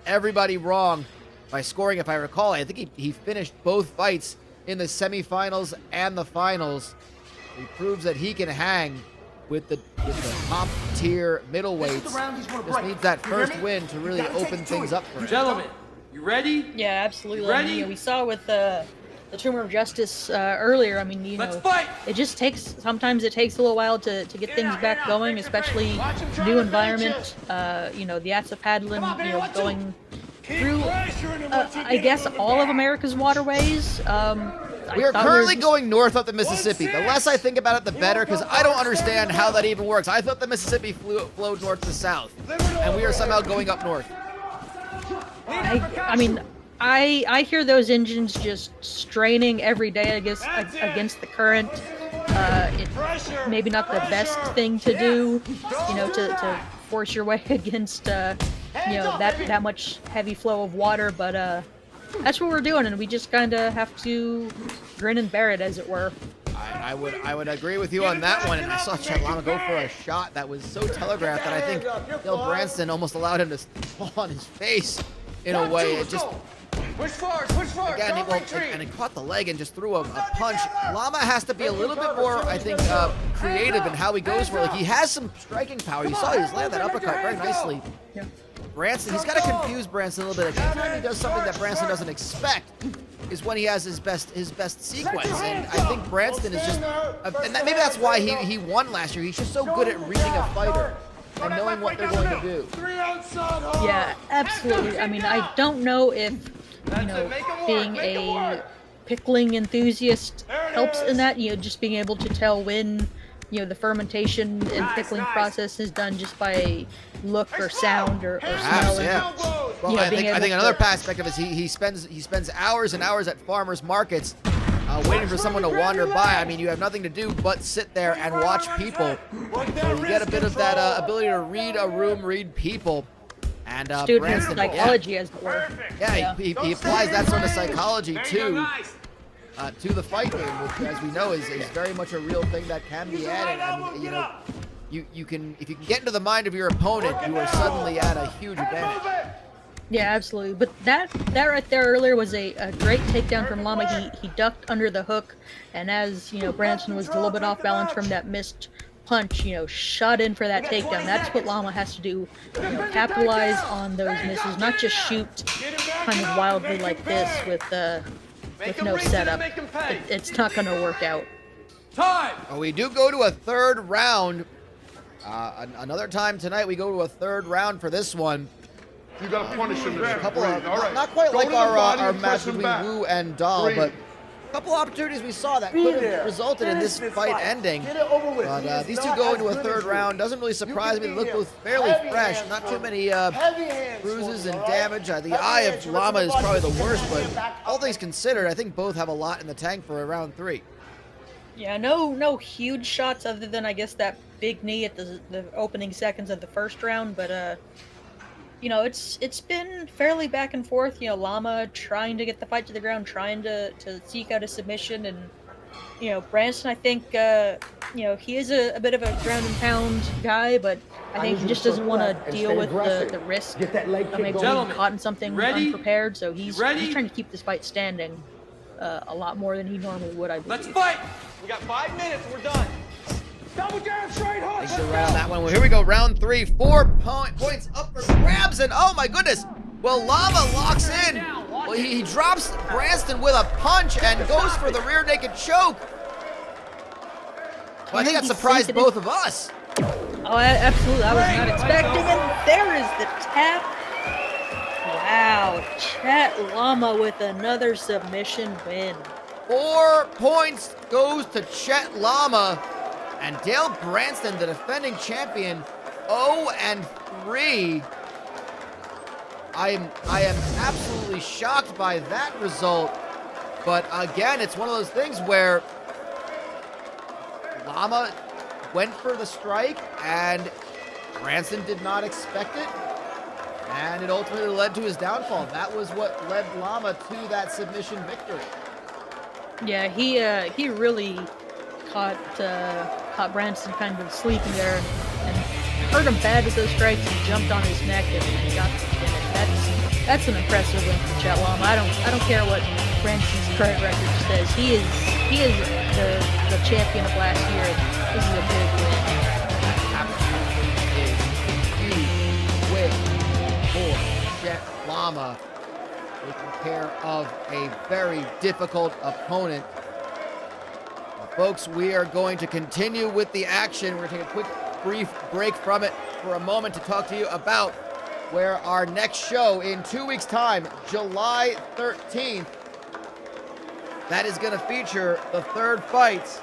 everybody wrong by scoring, if I recall. I think he finished both fights in the semifinals and the finals. He proves that he can hang with the top tier middleweights. Just needs that first win to really open things up for him. Gentlemen, you ready? Yeah, absolutely. Ready? I mean, we saw with the Tumor of Justice earlier. I mean, Let's fight! it just sometimes it takes a little while to get things back going, especially new environment. The Aztapatlan, going through, I guess, all of America's waterways. We are currently going north up the Mississippi. The less I think about it, the better, because I don't understand how that even works. I thought the Mississippi flowed north to south, and we are somehow going up north. I mean, I hear those engines just straining every day against the current. It's maybe not the best thing to do, to force your way against, that much heavy flow of water. But that's what we're doing, and we just kind of have to grin and bear it, as it were. I would agree with you on that one, and I saw Chet Llama go for a shot that was so telegraphed that I think Dale Branston almost allowed him to fall on his face in a way. It just again, and he caught the leg and just threw a punch. Llama has to be a little bit more, I think, creative in how he goes for it. Like, he has some striking power. You saw he's landed that uppercut very nicely. Yeah. Branson, he's got to confuse Branson a little bit. Anytime he does something that Branson doesn't expect is when he has his best sequence. And I think Branson is just, maybe that's why he won last year. He's just so good at reading a fighter and knowing what they're going to do. Yeah, absolutely. I mean, I don't know if being a pickling enthusiast helps in that. Just being able to tell when the fermentation and pickling process is done just by look or sound or smell. Yeah. Well, I think another aspect of it is he spends hours and hours at farmers markets waiting for someone to wander by. I mean, you have nothing to do but sit there and watch people. So you get a bit of that ability to read a room, read people. And student Branston, psychology, as it were. Yeah, he applies that sort of psychology to the fight game, which, as we know, is very much a real thing that can be added. I mean, you can, if you can get into the mind of your opponent, you are suddenly at a huge advantage. Yeah, absolutely. But that right there earlier was a great takedown from Llama. He ducked under the hook, and as Branson was a little bit off balance from that missed punch, shot in for that takedown. That's what Llama has to do. Capitalize on those misses, not just shoot kind of wildly like this with no setup. It's not going to work out. We do go to a third round. Another time tonight, we go to a third round for this one. You gotta punish him. A couple of, All right. not quite Go like to the body our and match press him between back. Wu and Dahl, Three. but a couple opportunities we saw that could have resulted in this fight ending. But these two go into a third round. Doesn't really surprise me. They look both fairly fresh. Not too many bruises and damage. The eye of Llama is probably the worst, but all things considered, I think both have a lot in the tank for round 3. Yeah, no huge shots other than, I guess, that big knee at the opening seconds of the first round, but it's been fairly back and forth. Llama trying to get the fight to the ground, trying to seek out a submission, and Branson, I think he is a bit of a ground and pound guy, but I think he just doesn't want to deal with the risk of maybe being caught in something unprepared. So he's trying to keep this fight standing a lot more than he normally would, I believe. Let's fight! We got 5 minutes, we're done. Thanks for right on that one. Well, here we go. Round 3. 4 points up for grabs. And oh my goodness. Well, Llama locks in. Well, he drops Branston with a punch and goes for the rear naked choke. Well, I think that surprised both of us. Oh, absolutely. I was not expecting it. There is the tap. Wow. Chet Llama with another submission win. 4 points goes to Chet Llama. And Dale Branston, the defending champion, 0-3. I am absolutely shocked by that result. But again, it's one of those things where Llama went for the strike, and Branston did not expect it, and it ultimately led to his downfall. That was what led Llama to that submission victory. Yeah, he really caught Branston kind of sleeping there and hurt him bad with those strikes and jumped on his neck and got the finish. That's an impressive win for Chet Llama. I don't care what Branston's current record says. He is the champion of last year. This is a big win. Absolutely is a huge win for Chet Llama, taking care of a very difficult opponent. Well, folks, we are going to continue with the action. We're going to take a quick, brief break from it for a moment to talk to you about where our next show in 2 weeks' time, July 13th, that is going to feature the third fight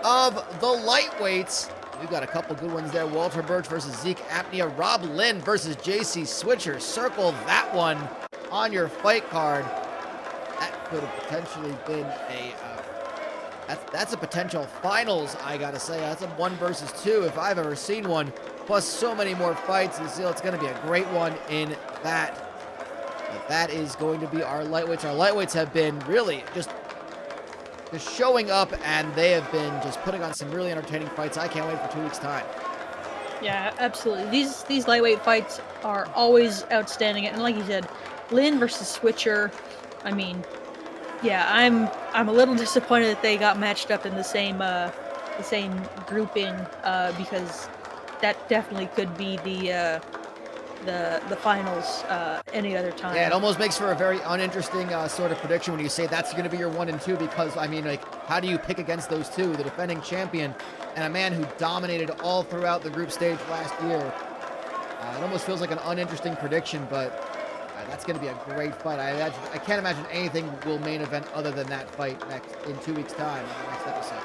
of the lightweights. We've got a couple good ones there. Walter Birch versus Zeke Apnea. Rob Lynn versus JC Switcher. Circle that one on your fight card. That could have potentially been that's a potential finals, I gotta say. That's a 1 versus 2 if I've ever seen one. Plus so many more fights. You see, it's going to be a great one in that. But that is going to be our lightweights. Our lightweights have been really just showing up, and they have been just putting on some really entertaining fights. I can't wait for 2 weeks' time. Yeah, absolutely. These lightweight fights are always outstanding. And like you said, Lynn versus Switcher. I mean, yeah, I'm a little disappointed that they got matched up in the same grouping because that definitely could be the finals any other time. Yeah, it almost makes for a very uninteresting sort of prediction when you say that's going to be your 1 and 2, because, I mean, like, how do you pick against those two? The defending champion and a man who dominated all throughout the group stage last year. It almost feels like an uninteresting prediction, but that's going to be a great fight. I can't imagine anything will main event other than that fight in 2 weeks' time on the next episode.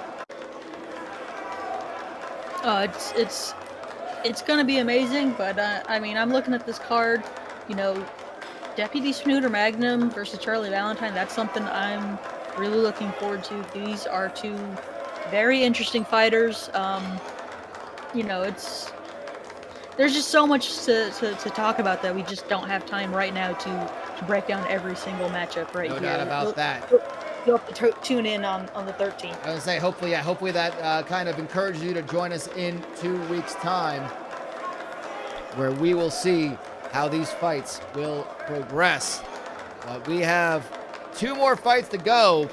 It's going to be amazing, but I mean, I'm looking at this card, you know, Deputy Snooter Magnum versus Charlie Valentine. That's something I'm really looking forward to. These are two very interesting fighters. You know, there's just so much to talk about that we just don't have time right now to break down every single matchup right here. No doubt about that. You'll have to tune in on the 13th. I was going to say, hopefully that kind of encourages you to join us in 2 weeks' time, where we will see how these fights will progress. We have 2 more fights to go.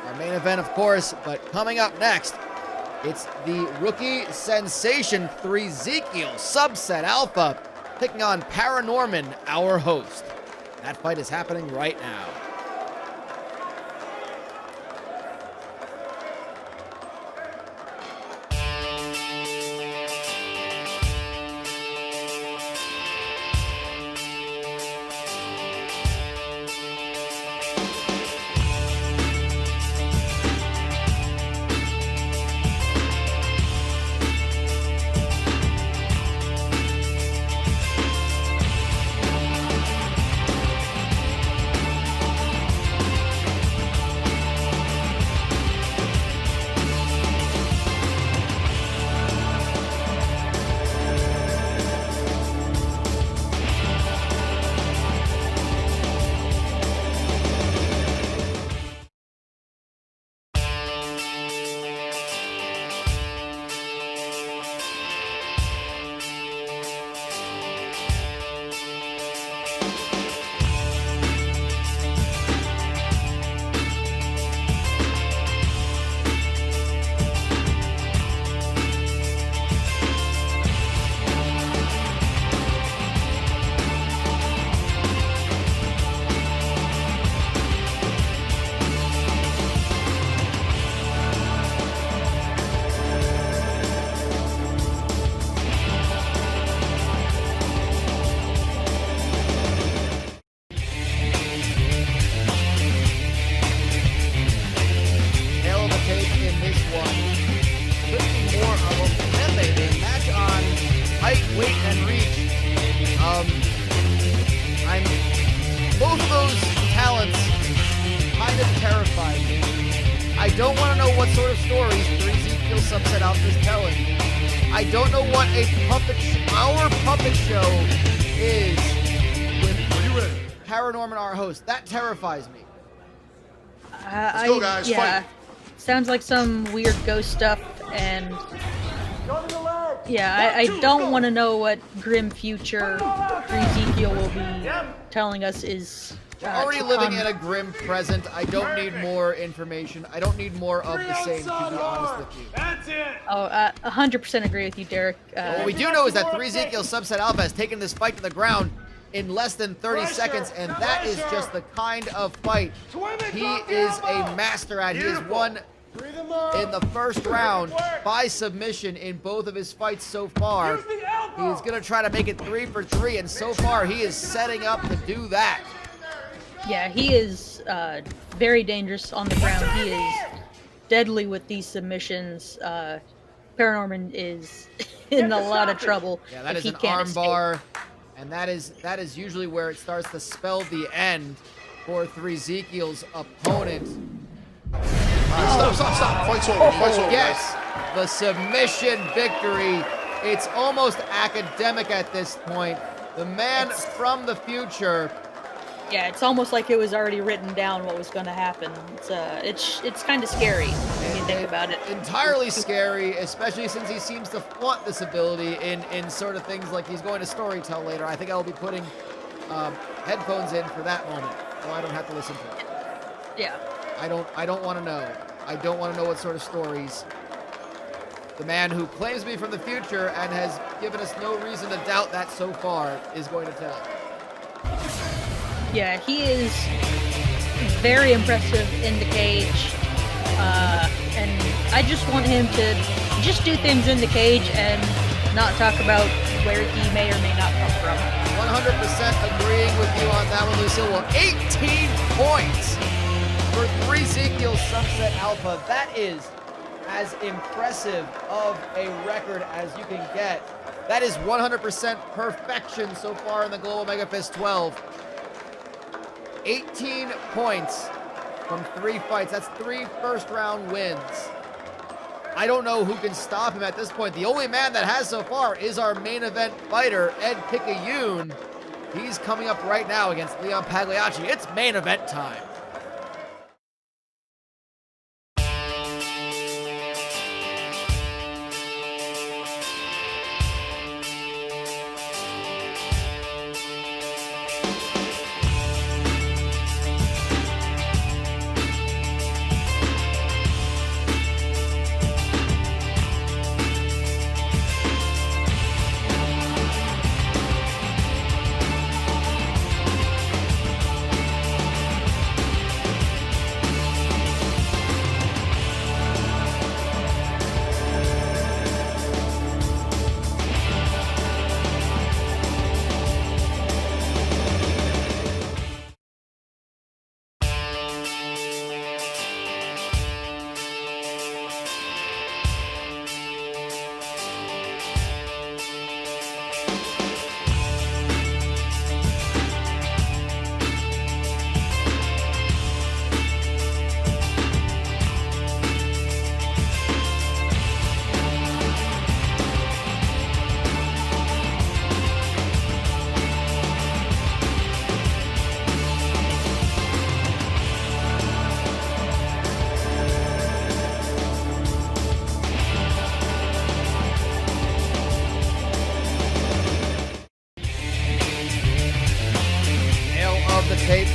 Our main event, of course, but coming up next, it's the rookie sensation 3 Ezekiel Subset Alpha taking on Paranorman, our host. That fight is happening right now. Subset Alpha's telling. I don't know what our puppet show is with Paranorman, our host. That terrifies me. Let's go, guys. Yeah, Fight. sounds like some weird ghost stuff, and Go to the leg. yeah, I don't want to know what grim future Ezekiel will be telling us is. Already to living come. in a grim present. I don't need more information. I don't need more of the same, to be honest with you. That's it. Oh, 100% agree with you, Derek. What we do know is that 3 Ezekiel Subset Alpha has taken this fight to the ground in less than 30 seconds, and that is just the kind of fight he is a master at. He has won in the first round by submission in both of his fights so far. He is going to try to make it 3 for 3, and so far he is setting up to do that. Yeah, he is very dangerous on the ground. He is deadly with these submissions. Paranorman is in a lot of trouble. Yeah, that if is he an can't arm escape. bar, and that is usually where it starts to spell the end for 3 Ezekiel's opponent. Stop. Fight's over. Fight's over, Yes, the submission victory. It's almost academic at this point. The man from the future. Yeah, it's almost like it was already written down what was going to happen. It's kind of scary when you think about it. Entirely scary, especially since he seems to flaunt this ability in sort of things like he's going to storytell later. I think I'll be putting headphones in for that moment, so I don't have to listen to it. Yeah. I don't want to know. I don't want to know what sort of stories the man who claims to be from the future and has given us no reason to doubt that so far is going to tell. Yeah, he is very impressive in the cage. And I just want him to just do things in the cage and not talk about where he may or may not come from. 100% agreeing with you on that one, Lucille. Well, 18 points for 3 Ezekiel Subset Alpha. That is as impressive of a record as you can get. That is 100% perfection so far in the Global MEGAFist 12. 18 points from 3 fights. That's 3 first-round wins. I don't know who can stop him at this point. The only man that has so far is our main event fighter, Ed Picayune. He's coming up right now against Leon Pagliacci. It's main event time.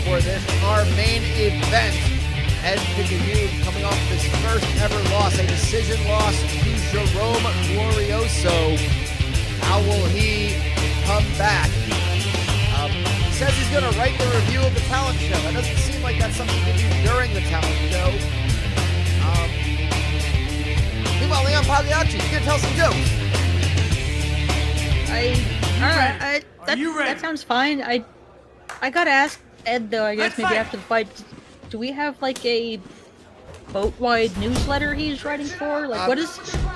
For this, our main event, Ed Picayune coming off his first ever loss, a decision loss to Jerome Glorioso. How will he come back? He says he's going to write the review of the talent show. That doesn't seem like that's something to do during the talent show. Meanwhile, Leon Pagliacci, he's going to tell some jokes. Are you ready? That sounds fine. I gotta ask Ed though, I guess maybe after the fight, do we have like a boat-wide newsletter he's writing for? Like,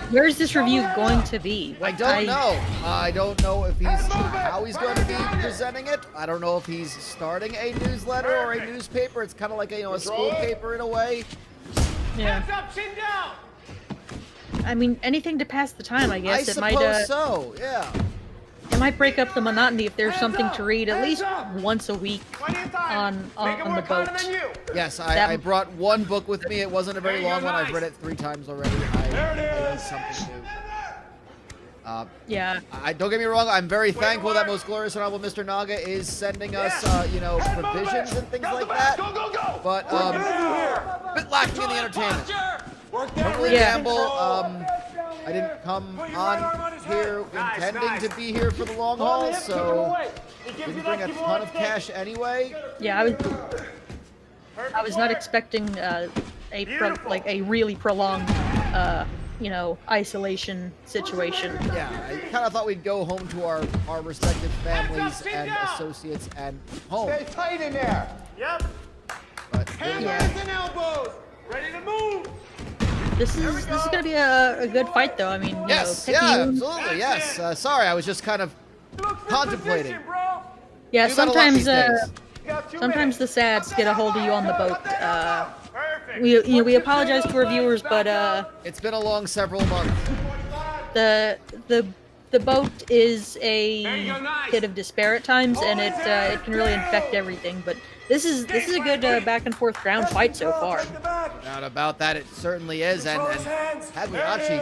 where is this review going to be? I don't know. I don't know if how he's going to be presenting it. I don't know if he's starting a newsletter or a newspaper. It's kind of like a school paper in a way. Yeah. Hands up, chin down. I mean, anything to pass the time, I guess. I suppose so, yeah. It might break up the monotony if there's something to read at least once a week on the boat. Yes, I brought one book with me. It wasn't a very long one. I've read it 3 times already. I need something new. Yeah. Don't get me wrong. I'm very thankful that Most Glorious and Honorable Mr. Naga is sending us, provisions and things like that. But a bit lacking in the entertainment. Don't really gamble. I didn't come on here intending to be here for the long haul, so didn't bring a ton of cash anyway. Yeah, I was not expecting a really prolonged isolation situation. Yeah, I kind of thought we'd go home to our respective families and associates and home. Stay tight in there. Yep. But Hands and elbows. Ready to move. This is gonna be a good fight, though. I mean, yes, absolutely, yes. Sorry, I was just kind of contemplating. Yeah, sometimes the sads get a hold of you on the boat. We apologize to our viewers, but it's been a long several months. The boat is a pit of despair at times, and it can really infect everything. But this is a good back and forth ground fight so far. Not about that, it certainly is. And Pagliacci,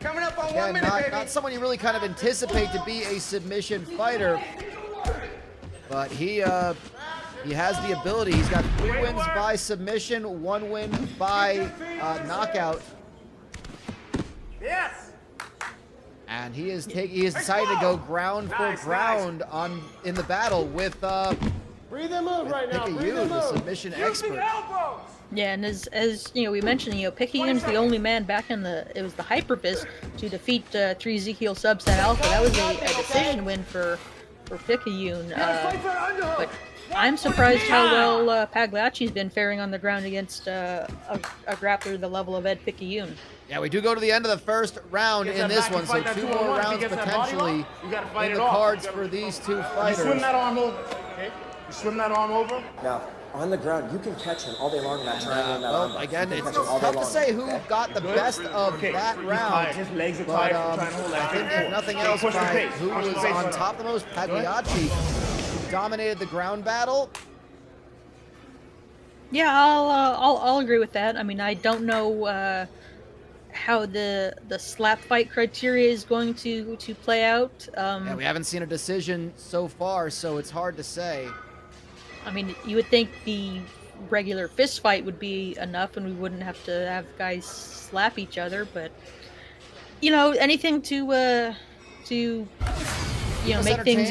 again, not someone you really kind of anticipate to be a submission fighter, but he has the ability. He's got 3 wins by submission, 1 win by knockout. Yes. And he is decided to go ground for ground in the battle with breathe and move right now. Picayune, the submission expert. Yeah, and as we mentioned, Picayune's the only man back in it was the Hyperfist to defeat 3 Ezekiel Subset Alpha. That was a decision win for Picayune. But I'm surprised how well Pagliacci's been faring on the ground against a grappler the level of Ed Picayune. Yeah, we do go to the end of the first round in this one, so 2 more rounds potentially in the cards for these 2 fighters. You swim that arm over, okay? You swim that arm over. Now, on the ground, you can catch him all day long in that triangle. Well, again, it's tough to say who got the best of that round. His legs are but tired from trying to hold that. I think if nothing else, by who was on top the most, Pagliacci, who dominated the ground battle. Yeah, I'll agree with that. I mean, I don't know how the slap fight criteria is going to play out. Yeah, we haven't seen a decision so far, so it's hard to say. I mean, you would think the regular fist fight would be enough, and we wouldn't have to have guys slap each other. But anything to make things.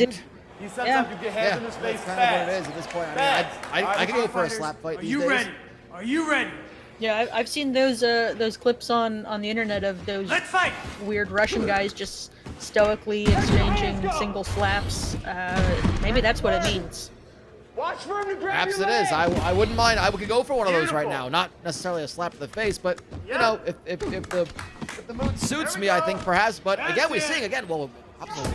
You sometimes you get hands in his face that's kind of what it is at this point. I mean, I could go for a slap fight these days. ready? Are you ready? Yeah, I've seen those clips on the internet of those weird Russian guys just stoically exchanging single slaps. Maybe that's what it means. Watch for him to grab Perhaps your it is. leg. I wouldn't mind. I could go for one of those right now. Not necessarily a slap to the face, but if the mood suits me, I think perhaps. But again, we're seeing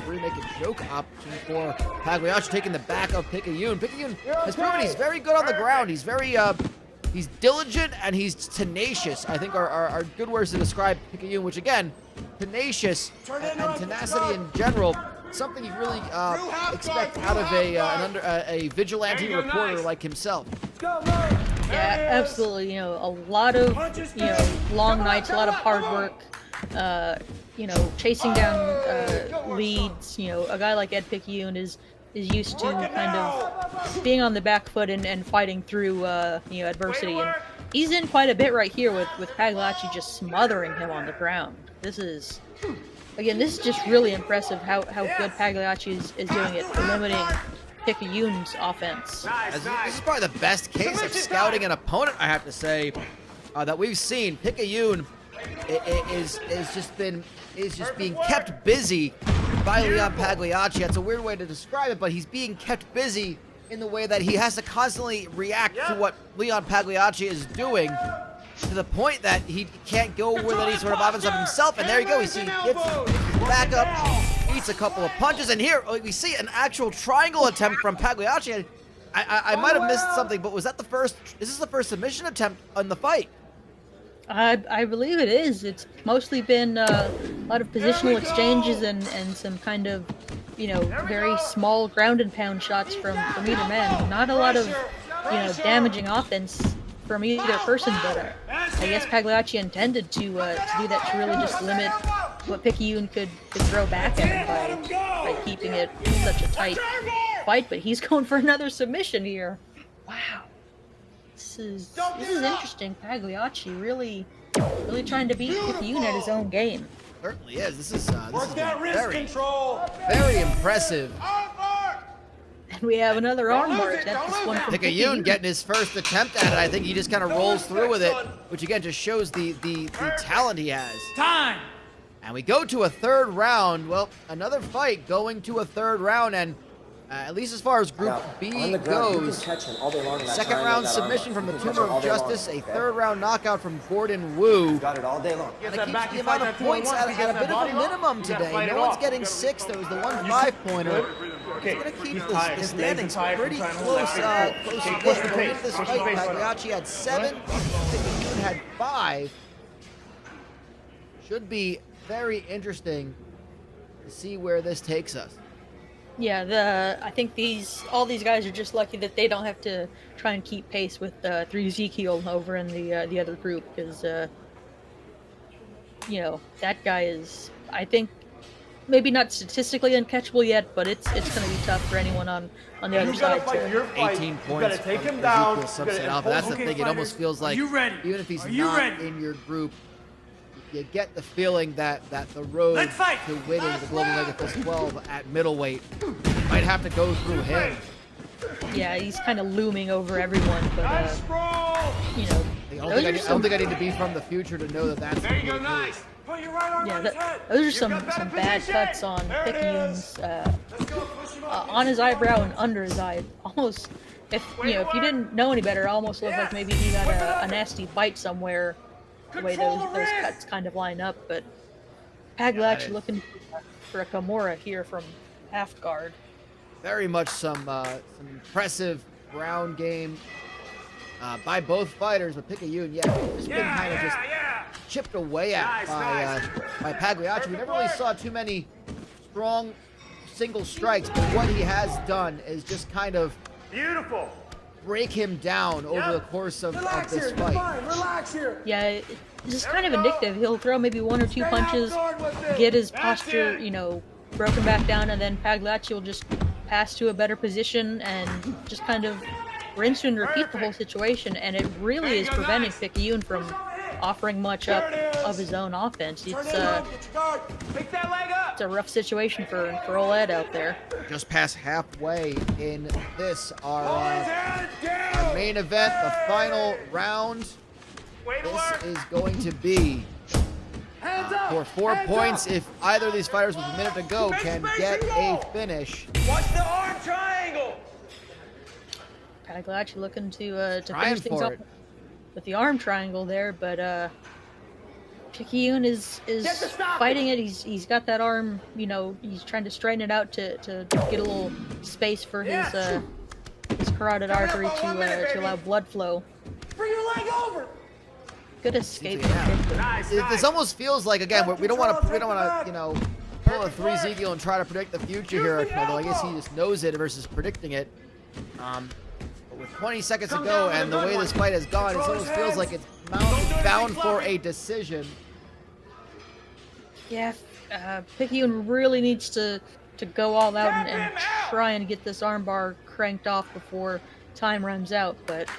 we make a joke option for Pagliacci taking the back of Picayune. Picayune has proven he's very good on the ground. He's very he's diligent and he's tenacious. I think are good words to describe Picayune, which again, tenacious and tenacity in general. Something you really expect out of a vigilante reporter like himself. Yeah, absolutely. A lot of long nights, a lot of hard work. Chasing down leads. A guy like Ed Picayune is used to kind of being on the back foot and fighting through adversity. And he's in quite a bit right here with Pagliacci just smothering him on the ground. This is just really impressive how good Pagliacci is doing at limiting Picayune's offense. This is probably the best case of scouting an opponent, I have to say, that we've seen. Picayune is just being kept busy by Leon Pagliacci. That's a weird way to describe it, but he's being kept busy in the way that he has to constantly react to what Leon Pagliacci is doing, to the point that he can't go with any sort of offense of himself. And there you go. We see he gets back up, eats a couple of punches, and here we see an actual triangle attempt from Pagliacci. I might have missed something, but was that the first? Is this the first submission attempt on the fight? I believe it is. It's mostly been a lot of positional exchanges and some kind of, very small ground and pound shots from either man. Not a lot of, damaging offense from either person, but I guess Pagliacci intended to do that to really just limit what Picayune could throw back at him by keeping it such a tight fight. But he's going for another submission here. Wow. This is interesting. Pagliacci really trying to beat Picayune at his own game. Certainly is. This is that wrist very, control. very impressive. And we have another armbar attempt. This one from Picayune getting his first attempt at it. I think he just kind of rolls through with it, which again just shows the talent he has. Time. And we go to a third round. Well, another fight going to a third round, and at least as far as Group B goes, second round submission from the Tumor of Justice, a third round knockout from Gordon Wu. Got it all day long. And it keeps the amount of points at a bit of a minimum today. No one's getting 6. There was the 1 5-pointer. It's going to keep the standings pretty close. Close to going into this fight. Pagliacci had 7. Picayune had 5. Should be very interesting to see where this takes us. Yeah, I think all these guys are just lucky that they don't have to try and keep pace with 3 Ezekiel over in the other group, because that guy is, I think, maybe not statistically uncatchable yet, but it's going to be tough for anyone on the other side. 18 points take from him down. Ezekiel subset alpha. That's the thing. It almost feels like even if he's not in your group, you get the feeling that the road to winning the Global MEGAFist 12 at middleweight might have to go through him. Yeah, he's kind of looming over everyone, but I don't think I need to be from the future to know that that's There you go, nice. Put your right arm on his head. those are some bad cuts on Picayune's on his eyebrow and under his eye. Almost, if you didn't know any better, it almost looked like maybe he got a nasty bite somewhere. The way those cuts kind of line up, but Pagliacci looking for a Kimura here from half guard. Very much some impressive ground game by both fighters, but Picayune, just been kind of just chipped away at by Pagliacci. We never really saw too many strong single strikes, but what he has done is just kind of break him down over the course of this fight. Relax here. Yeah, it's just kind of addictive. He'll throw maybe 1 or 2 punches, get his posture, broken back down, and then Pagliacci will just pass to a better position and just kind of rinse and repeat the whole situation. And it really is preventing Picayune from offering much up of his own offense. It's a rough situation for old Ed out there. Just past halfway in this, our main event, the final round. This is going to be for 4 points. If either of these fighters with a minute to go can get a finish. Watch the arm triangle. Pagliacci looking to finish things up with the arm triangle there, but Picayune is fighting it. He's got that arm, he's trying to straighten it out to get a little space for his carotid artery to allow blood flow. Bring your leg over. Good escape. This almost feels like, again, we don't want to pull a 3 Ezekiel and try to predict the future here, although I guess he just knows it versus predicting it. But with 20 seconds to go and the way this fight has gone, it almost feels like it's bound for a decision. Yeah, Picayune really needs to go all out and try and get this armbar cranked off before time runs out, but I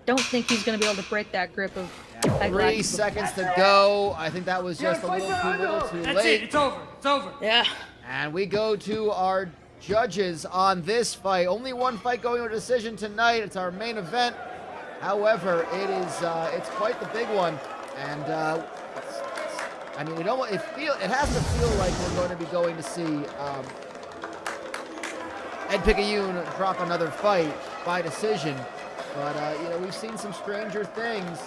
don't think he's going to be able to break that grip of Pagliacci. 3 seconds to go. I think that was just a little too That's late. it. It's over. It's over. Yeah. And we go to our judges on this fight. Only one fight going to a decision tonight. It's our main event. However, it's quite the big one, and it has to feel like we're going to be going to see Ed Picayune drop another fight by decision. But we've seen some stranger things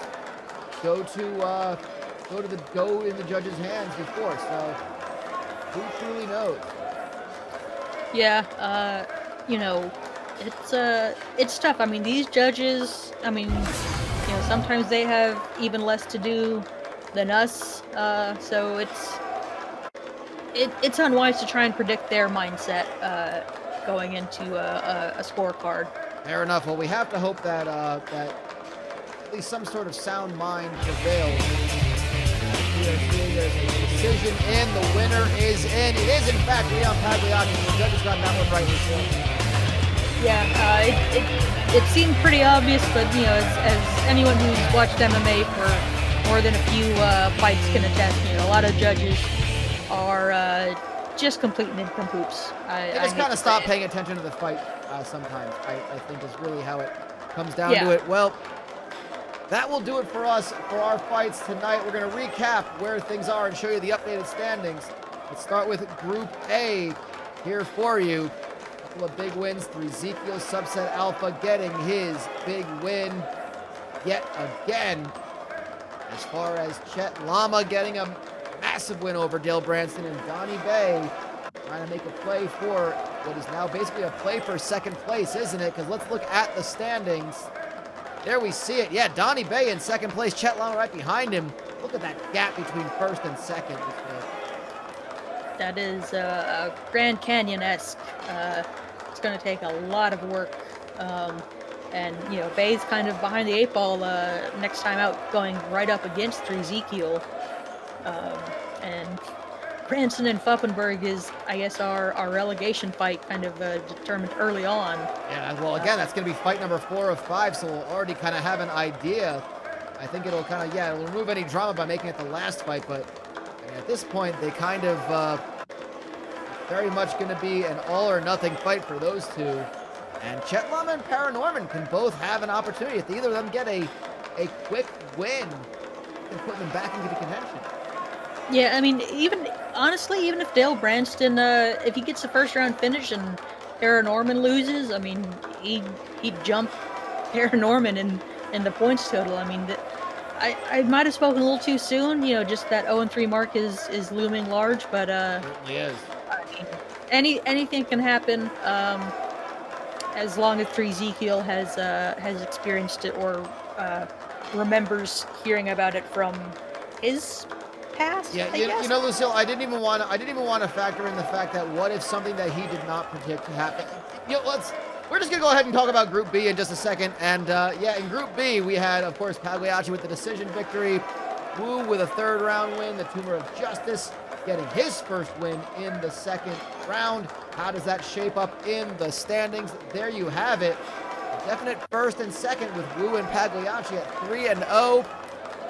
go in the judges' hands before. So who truly knows? Yeah, it's tough. I mean, these judges, sometimes they have even less to do than us. So it's unwise to try and predict their mindset going into a scorecard. Fair enough. Well, we have to hope that that at least some sort of sound mind prevails. We are seeing there's a decision in. The winner is in. It is, in fact, Leon Pagliacci. The judges got that one right. Yeah, it seemed pretty obvious, but as anyone who's watched MMA for more than a few fights can attest, a lot of judges are just complete nincompoops. They just kind of stop paying attention to the fight sometimes. I think is really how it comes down to it. Well, that will do it for us for our fights tonight. We're going to recap where things are and show you the updated standings. Let's start with Group A here for you. A couple of big wins. Ezekiel Subset Alpha getting his big win yet again. As far as Chet Lama getting a massive win over Dale Branston, and Donnie Bay trying to make a play for what is now basically a play for second place, isn't it? Because let's look at the standings. There we see it. Yeah, Donnie Bay in second place. Chet Lama right behind him. Look at that gap between first and second. That is Grand Canyon-esque. It's going to take a lot of work. And, Bay's kind of behind the 8 ball next time out, going right up against Ezekiel. And Branson and Pfaffenberg is, I guess, our relegation fight kind of determined early on. Yeah, well, again, that's going to be fight number 4 of 5, so we'll already kind of have an idea. I think it'll kind of, it'll remove any drama by making it the last fight, but at this point, they kind of very much going to be an all-or-nothing fight for those two. And Chet Lama and Paranorman can both have an opportunity. If either of them get a quick win, it can put them back into contention. Yeah, I mean, even if Dale Branston, if he gets the first round finish and Paranorman loses, I mean, he'd jump Paranorman in the points total. I mean, I might have spoken a little too soon. Just that 0-3 mark is looming large, but it certainly is. I mean, anything can happen. As long as Ezekiel has experienced it or remembers hearing about it from his past. Yeah, Lucille, I didn't even want to factor in the fact that what if something that he did not predict happened. We're just gonna go ahead and talk about Group B in just a second. And in Group B we had, of course, Pagliacci with the decision victory, Wu with a 3rd round win, the Tumor of Justice getting his first win in the 2nd round. How does that shape up in the standings? There you have it. A definite 1st and 2nd with Wu and Pagliacci at 3-0.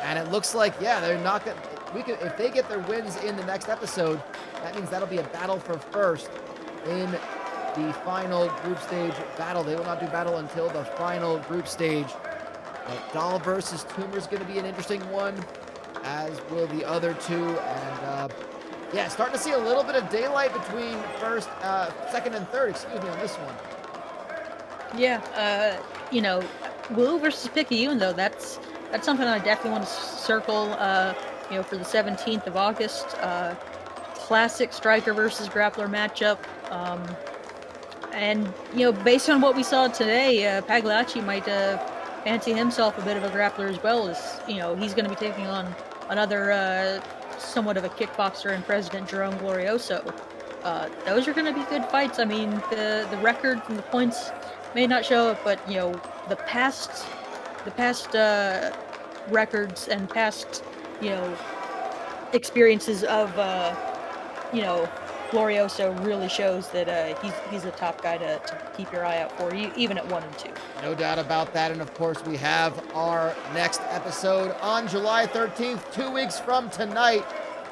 And it looks like, they're not gonna, if they get their wins in the next episode, that means that'll be a battle for 1st in the final group stage battle. They will not do battle until the final group stage. But Dahl versus Tumor is going to be an interesting one, as will the other two. And starting to see a little bit of daylight between 2nd and 3rd, on this one. Yeah, Wu versus Picayune, though, that's something I definitely want to circle, for the 17th of August. Classic striker versus grappler matchup. And, based on what we saw today, Pagliacci might fancy himself a bit of a grappler as well. As he's going to be taking on another somewhat of a kickboxer and President Jerome Glorioso. Those are going to be good fights. I mean, the record from the points may not show it, but the past records and past experiences of Glorioso really shows that he's a top guy to keep your eye out for, even at 1 and 2. No doubt about that. And of course, we have our next episode on July 13th, 2 weeks from tonight.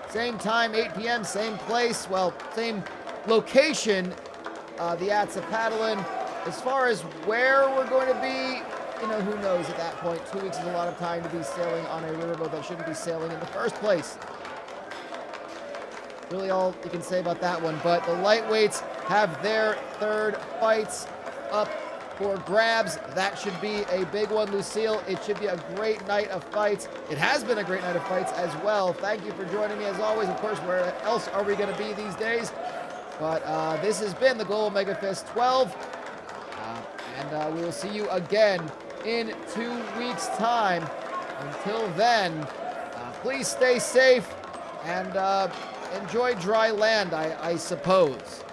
Same time, 8 p.m., same place, same location, the Atzapadalin. As far as where we're going to be, who knows at that point. 2 weeks is a lot of time to be sailing on a riverboat that shouldn't be sailing in the first place. Really all you can say about that one. But the lightweights have their 3rd fights up for grabs. That should be a big one, Lucille. It should be a great night of fights. It has been a great night of fights as well. Thank you for joining me as always. Of course, where else are we going to be these days? But this has been the Global MEGAFist 12. And we will see you again in 2 weeks' time. Until then, please stay safe and enjoy dry land, I suppose.